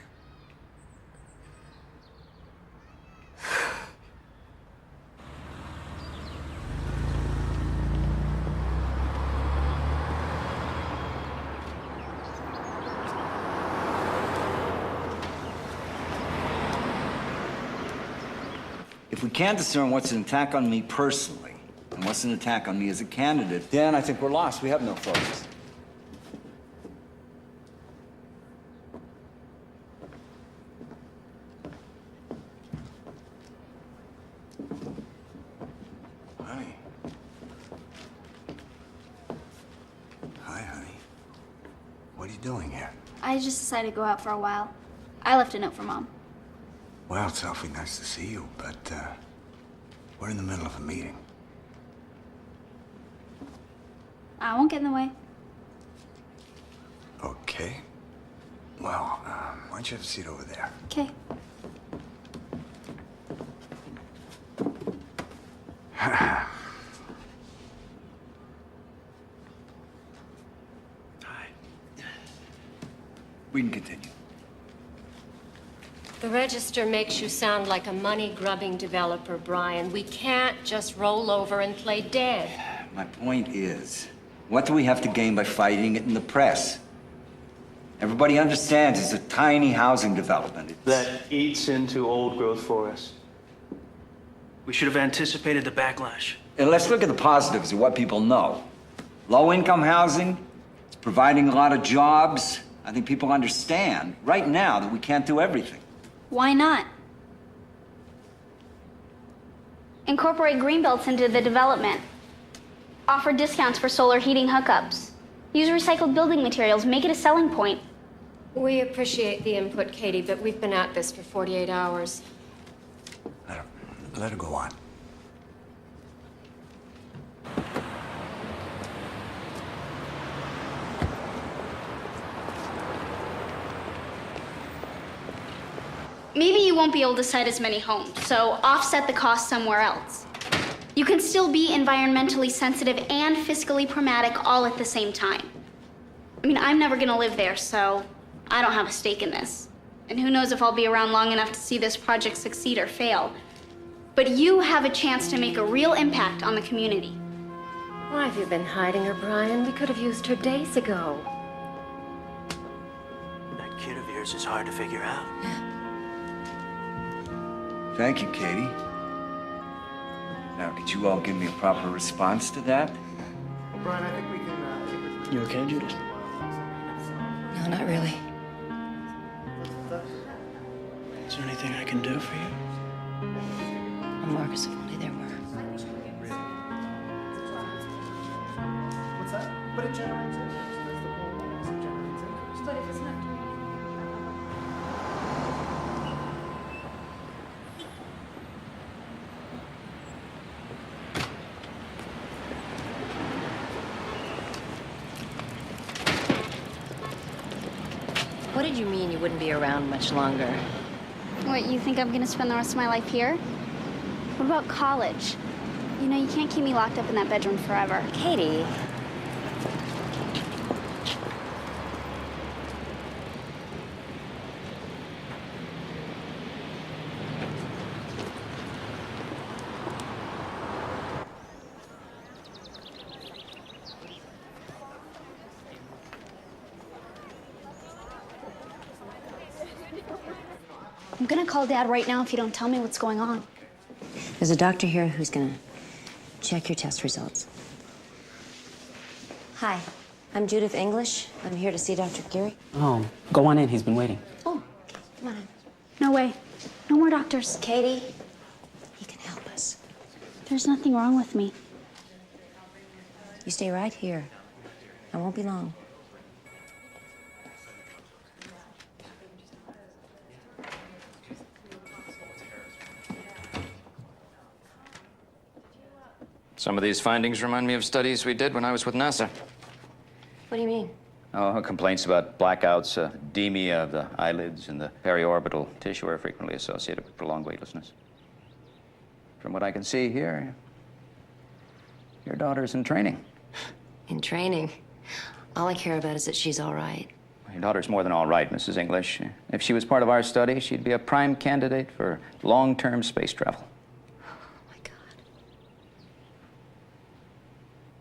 If we can't discern what's an attack on me personally and what's an attack on me as a candidate, then I think we're lost. We have no focus. Honey. Hi, honey. What are you doing here? I just decided to go out for a while. I left a note for Mom. Well, it's awfully nice to see you, but we're in the middle of a meeting. I won't get in the way. Okay. Well, why don't you have a seat over there? Okay. We can continue. The register makes you sound like a money-grubbing developer, Brian. We can't just roll over and play dead. My point is, what do we have to gain by fighting it in the press? Everybody understands it's a tiny housing development. That eats into old-growth forests. We should have anticipated the backlash. And let's look at the positives of what people know. Low-income housing, it's providing a lot of jobs. I think people understand right now that we can't do everything. Why not? Incorporate greenbelts into the development. Offer discounts for solar heating hookups. Use recycled building materials. Make it a selling point. We appreciate the input, Katie, but we've been at this for 48 hours. Let her go on. Maybe you won't be able to site as many homes, so offset the cost somewhere else. You can still be environmentally sensitive and fiscally pragmatic all at the same time. I mean, I'm never gonna live there, so I don't have a stake in this. And who knows if I'll be around long enough to see this project succeed or fail. But you have a chance to make a real impact on the community. Why have you been hiding her, Brian? We could have used her days ago. That kid of yours is hard to figure out. Thank you, Katie. Now, could you all give me a proper response to that? Brian, I think we can, You okay, Judith? No, not really. Is there anything I can do for you? Oh, Marcus, if only there were. What's that? But it generates it. That's the whole it generates it. But if it's not doing What did you mean you wouldn't be around much longer? What, you think I'm gonna spend the rest of my life here? What about college? You know, you can't keep me locked up in that bedroom forever. Katie. I'm gonna call Dad right now if you don't tell me what's going on. There's a doctor here who's gonna check your test results. Hi, I'm Judith English. I'm here to see Dr. Geary. Oh, go on in. He's been waiting. Oh, okay. Come on in. No way. No more doctors. Katie, he can help us. There's nothing wrong with me. You stay right here. I won't be long. Some of these findings remind me of studies we did when I was with NASA. What do you mean? Oh, complaints about blackouts, edema of the eyelids, and the periorbital tissue are frequently associated with prolonged weightlessness. From what I can see here, your daughter's in training. In training. All I care about is that she's all right. Your daughter's more than all right, Mrs. English. If she was part of our study, she'd be a prime candidate for long-term space travel.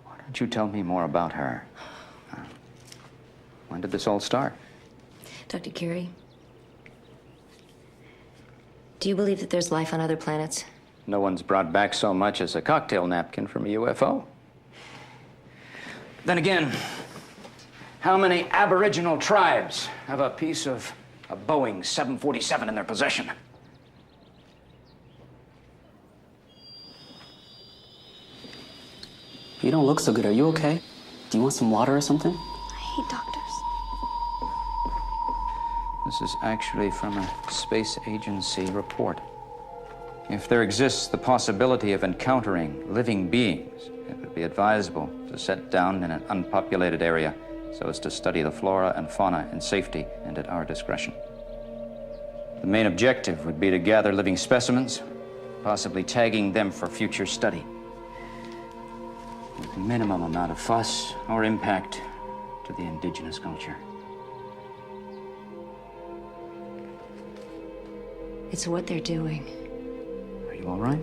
Why don't you tell me more about her? When did this all start? Dr. Geary, do you believe that there's life on other planets? No one's brought back so much as a cocktail napkin from a UFO. Then again, how many Aboriginal tribes have a piece of a Boeing 747 in their possession? You don't look so good. Are you okay? Do you want some water or something? I hate doctors. This is actually from a space agency report. If there exists the possibility of encountering living beings, it would be advisable to set down in an unpopulated area so as to study the flora and fauna in safety and at our discretion. The main objective would be to gather living specimens, possibly tagging them for future study, with minimum amount of fuss or impact to the indigenous culture. It's what they're doing. Are you all right?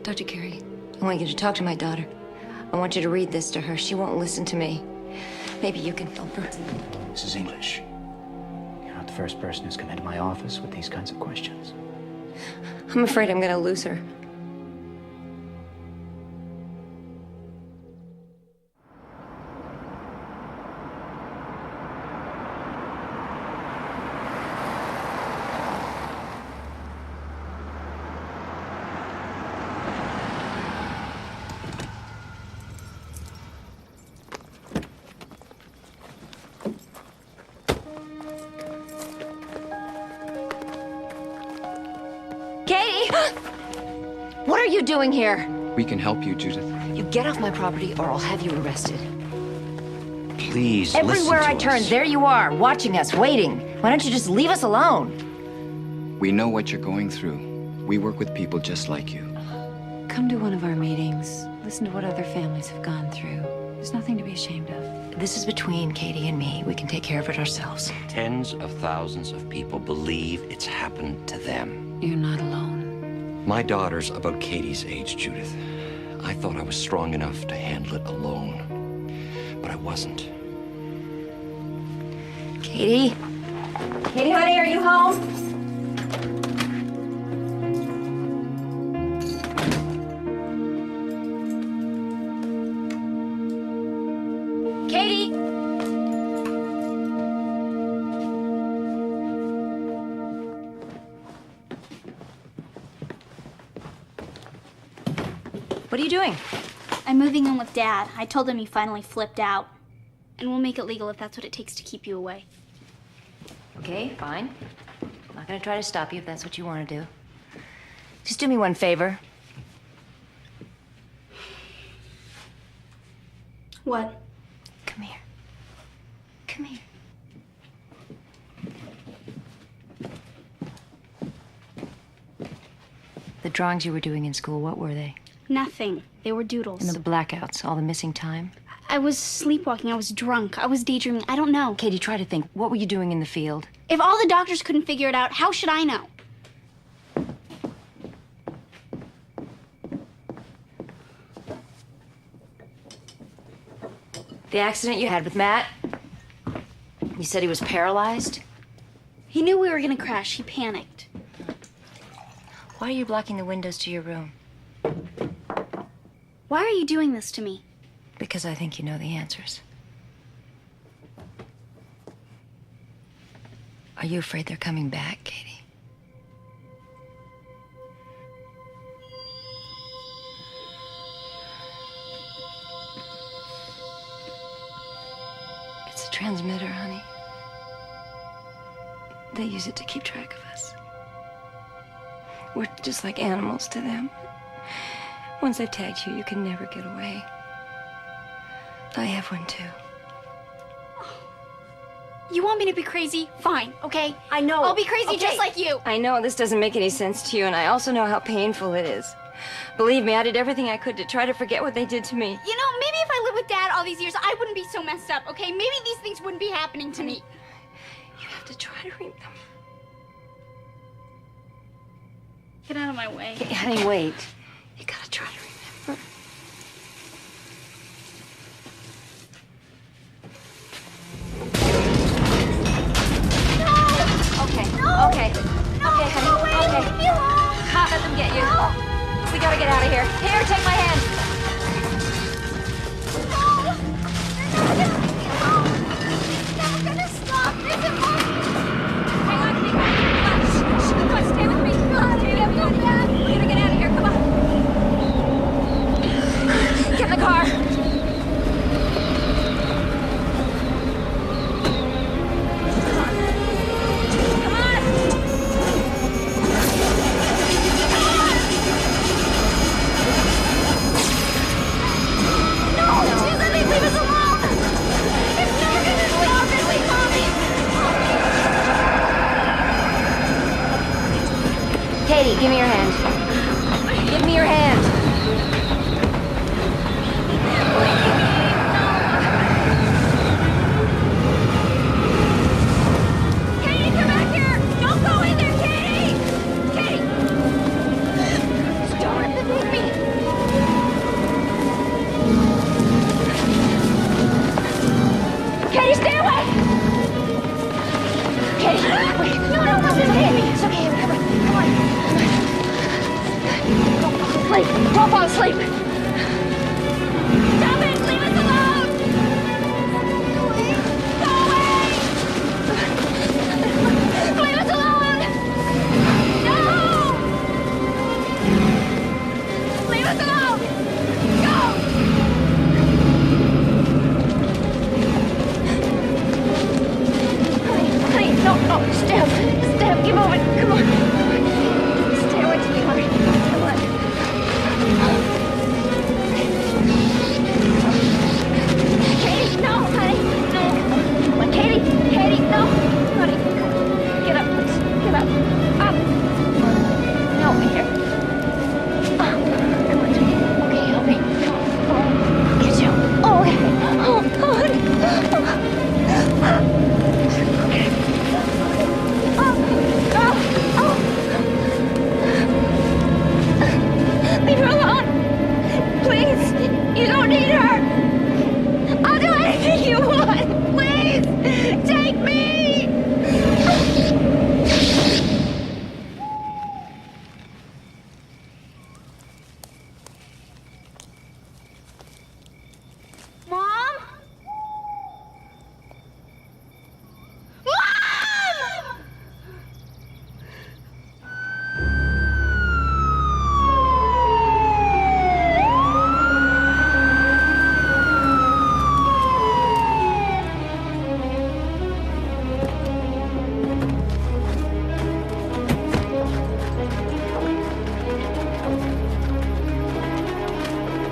Dr. Carey, I want you to talk to my daughter. I want you to read this to her. She won't listen to me. Maybe you can help her. Mrs. English, you're not the first person who's come into my office with these kinds of questions. I'm afraid I'm gonna lose her. Katie! What are you doing here? We can help you, Judith. You get off my property or I'll have you arrested. Please, Everywhere listen I to turn, us. there you are, watching us, waiting. Why don't you just leave us alone? We know what you're going through. We work with people just like you. Come to one of our meetings. Listen to what other families have gone through. There's nothing to be ashamed of. This is between Katie and me. We can take care of it ourselves. Tens of thousands of people believe it's happened to them. You're not alone. My daughter's about Katie's age, Judith. I thought I was strong enough to handle it alone, but I wasn't. Katie? Katie, honey, are you home? Katie? What are you doing? I'm moving in with Dad. I told him he finally flipped out. And we'll make it legal if that's what it takes to keep you away. Okay, fine. I'm not gonna try to stop you if that's what you want to do. Just do me one favor. What? Come here. Come here. The drawings you were doing in school, what were they? Nothing. They were doodles. And the blackouts, all the missing time? I was sleepwalking. I was drunk. I was daydreaming. I don't know. Katie, try to think. What were you doing in the field? If all the doctors couldn't figure it out, how should I know? The accident you had with Matt? You said he was paralyzed? He knew we were gonna crash. He panicked. Why are you blocking the windows to your room? Why are you doing this to me? Because I think you know the answers. Are you afraid they're coming back, Katie? It's a transmitter, honey. They use it to keep track of us. We're just like animals to them. Once they've tagged you, you can never get away. I have one too. You want me to be crazy? Fine, okay? I know. I'll be crazy just like you. I know this doesn't make any sense to you, and I also know how painful it is. Believe me, I did everything I could to try to forget what they did to me. You know, maybe if I lived with Dad all these years, I wouldn't be so messed up, okay? Maybe these things wouldn't be happening to me. You have to try to read them. Get out of my way. Okay, honey, wait. You gotta try to remember. Okay, okay. Okay, honey, okay. Can't let them get you. We gotta get out of here. Here, take my hand. Never gonna stop this. Hang on to me. Come on, stay with me. Come on, stay with me. We're gonna get out of here. Come on. asleep. Don't fall asleep. Stop it! Leave us alone! Go away! Leave us alone! No! Leave us alone! Go! Honey, no, Steph, get moving, come on. Stay away, sweetheart. Come on. Katie, no, honey, no. Come on, Katie, no. Honey, get up, please, get up. Up. No, here. Come on, okay, help me. Come on, get you. Oh, okay. Oh, honey. Leave her alone! Please! You don't need her! I'll do anything you want! Please! Take me! Mom? Mom!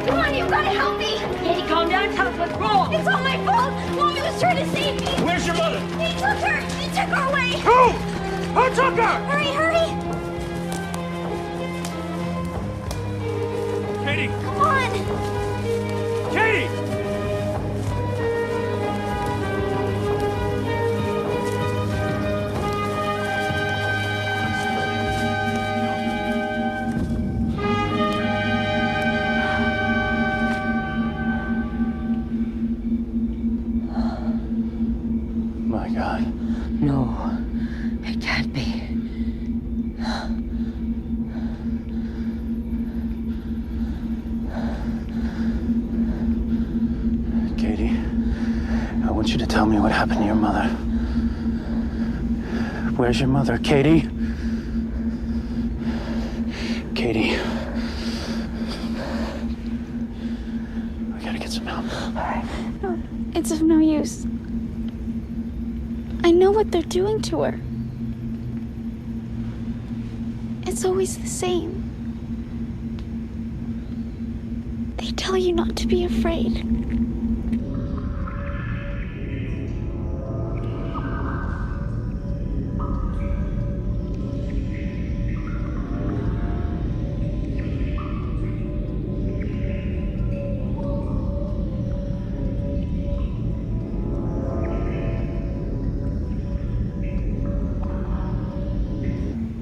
Come on, you've got to help me! Katie, calm down. Tell us what's wrong. It's all my fault. Mommy was trying to save me. Where's your mother? He took her. He took her away. Who? Who took her? Hurry, hurry. Katie! Come on. Katie! My God. No, it can't be. Katie, I want you to tell me what happened to your mother. Where's your mother, Katie? Katie. I gotta get some help. No, it's of no use. I know what they're doing to her. It's always the same. They tell you not to be afraid.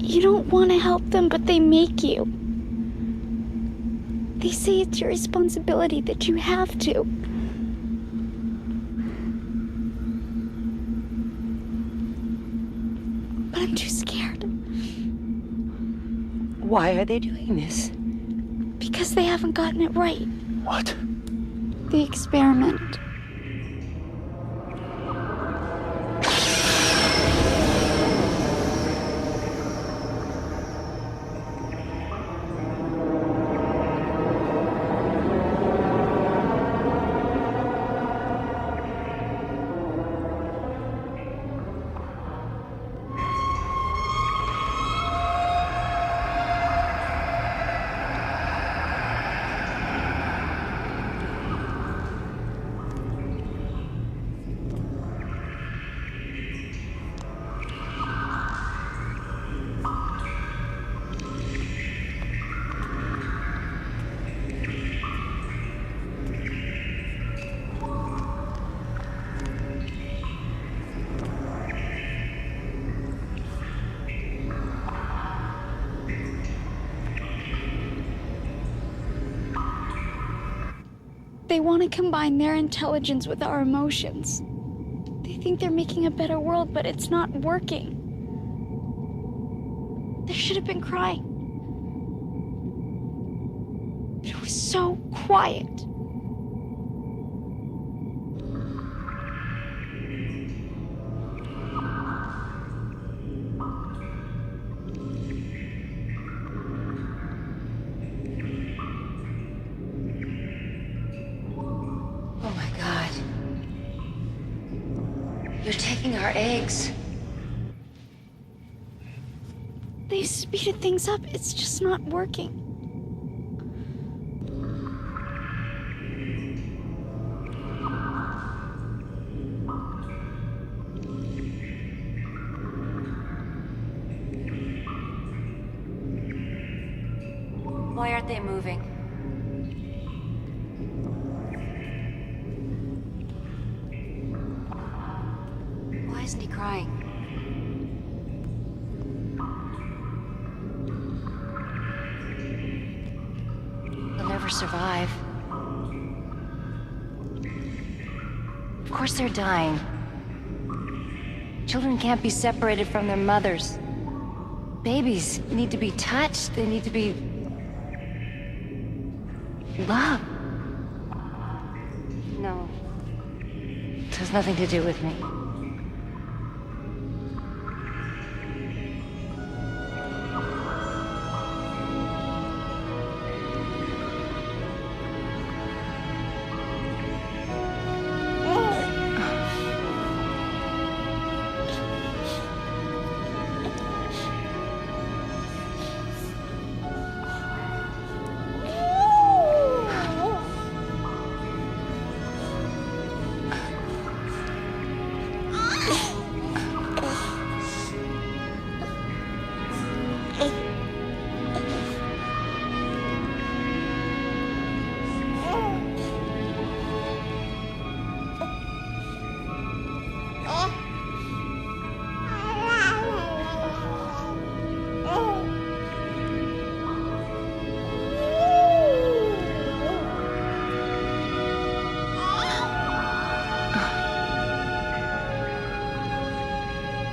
You don't want to help them, but they make you. They say it's your responsibility, that you have to. But I'm too scared. Why are they doing this? Because they haven't gotten it right. What? The experiment. They want to combine their intelligence with our emotions. They think they're making a better world, but it's not working. There should have been crying. It was so quiet. Oh my God. You're taking our eggs. They speeded things up. It's just not working. Why aren't they moving? Why isn't he crying? He'll never survive. Of course they're dying. Children can't be separated from their mothers. Babies need to be touched. They need to be loved. No. It has nothing to do with me.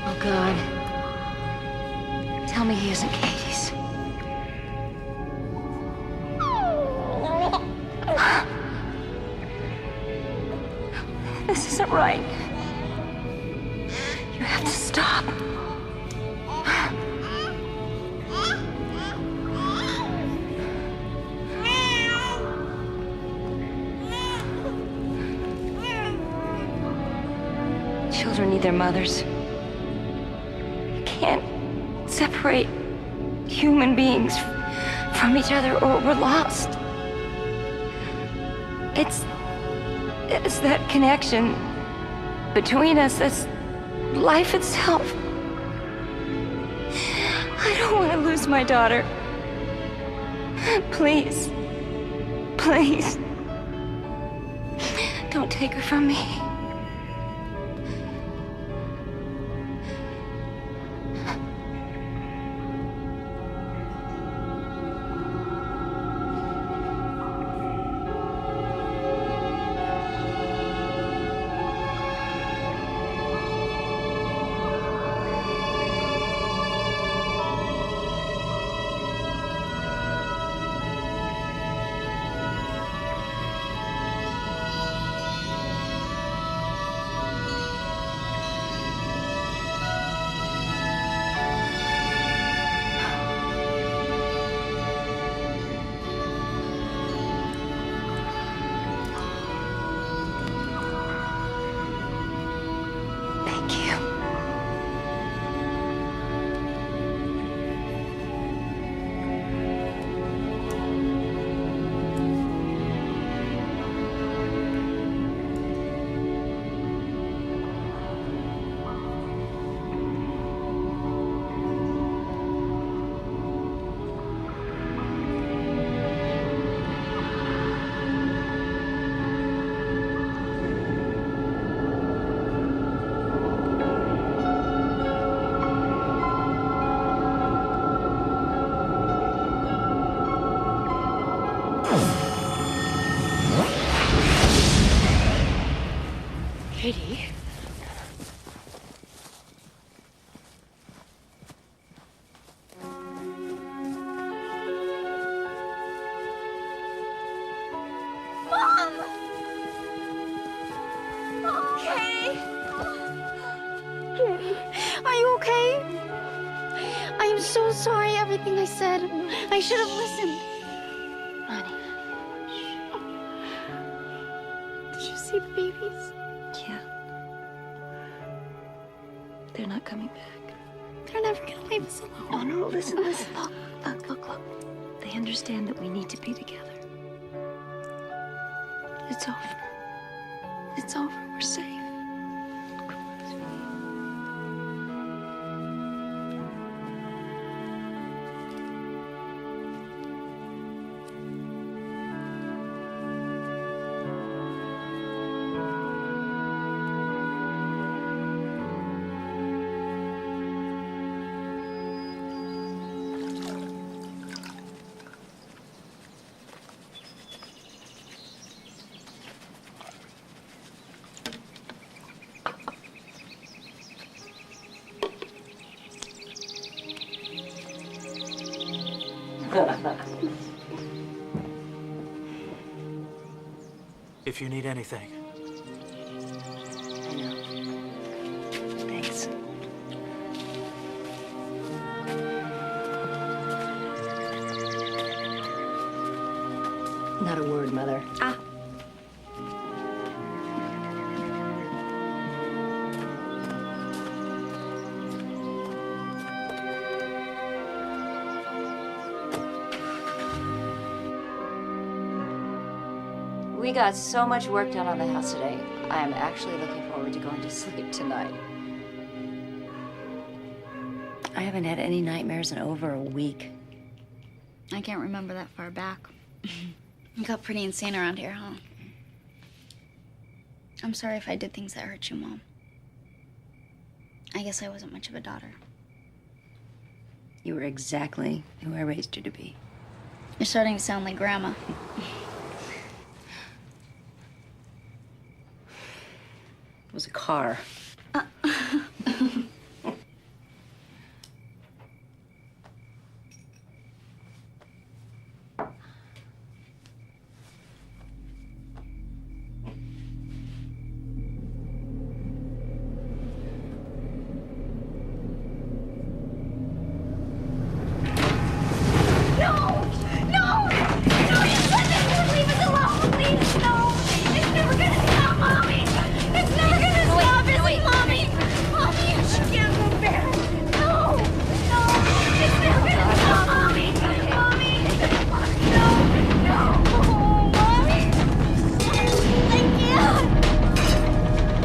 Oh, God. Tell me he isn't Katie's. This isn't right. You have to stop. Children need their mothers. You can't separate human beings from each other or we're lost. It's that connection between us that's life itself. I don't want to lose my daughter. Please. Please. Don't take her from me. Katie? Katie! Katie, are you okay? I am so sorry everything I said. I should have listened. Honey. Did you see the babies? Yeah. They're not coming back. They're never gonna leave us alone. Oh, no, listen. Look. They understand that we need to be together. It's over. It's over. We're safe. If you need anything. Thanks. Not a word, Mother. Ah. We got so much work done on the house today. I am actually looking forward to going to sleep tonight. I haven't had any nightmares in over a week. I can't remember that far back. You got pretty insane around here, huh? I'm sorry if I did things that hurt you, Mom. I guess I wasn't much of a daughter. You were exactly who I raised you to be. You're starting to sound like Grandma. It was a car.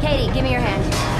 Katie, give me your hand.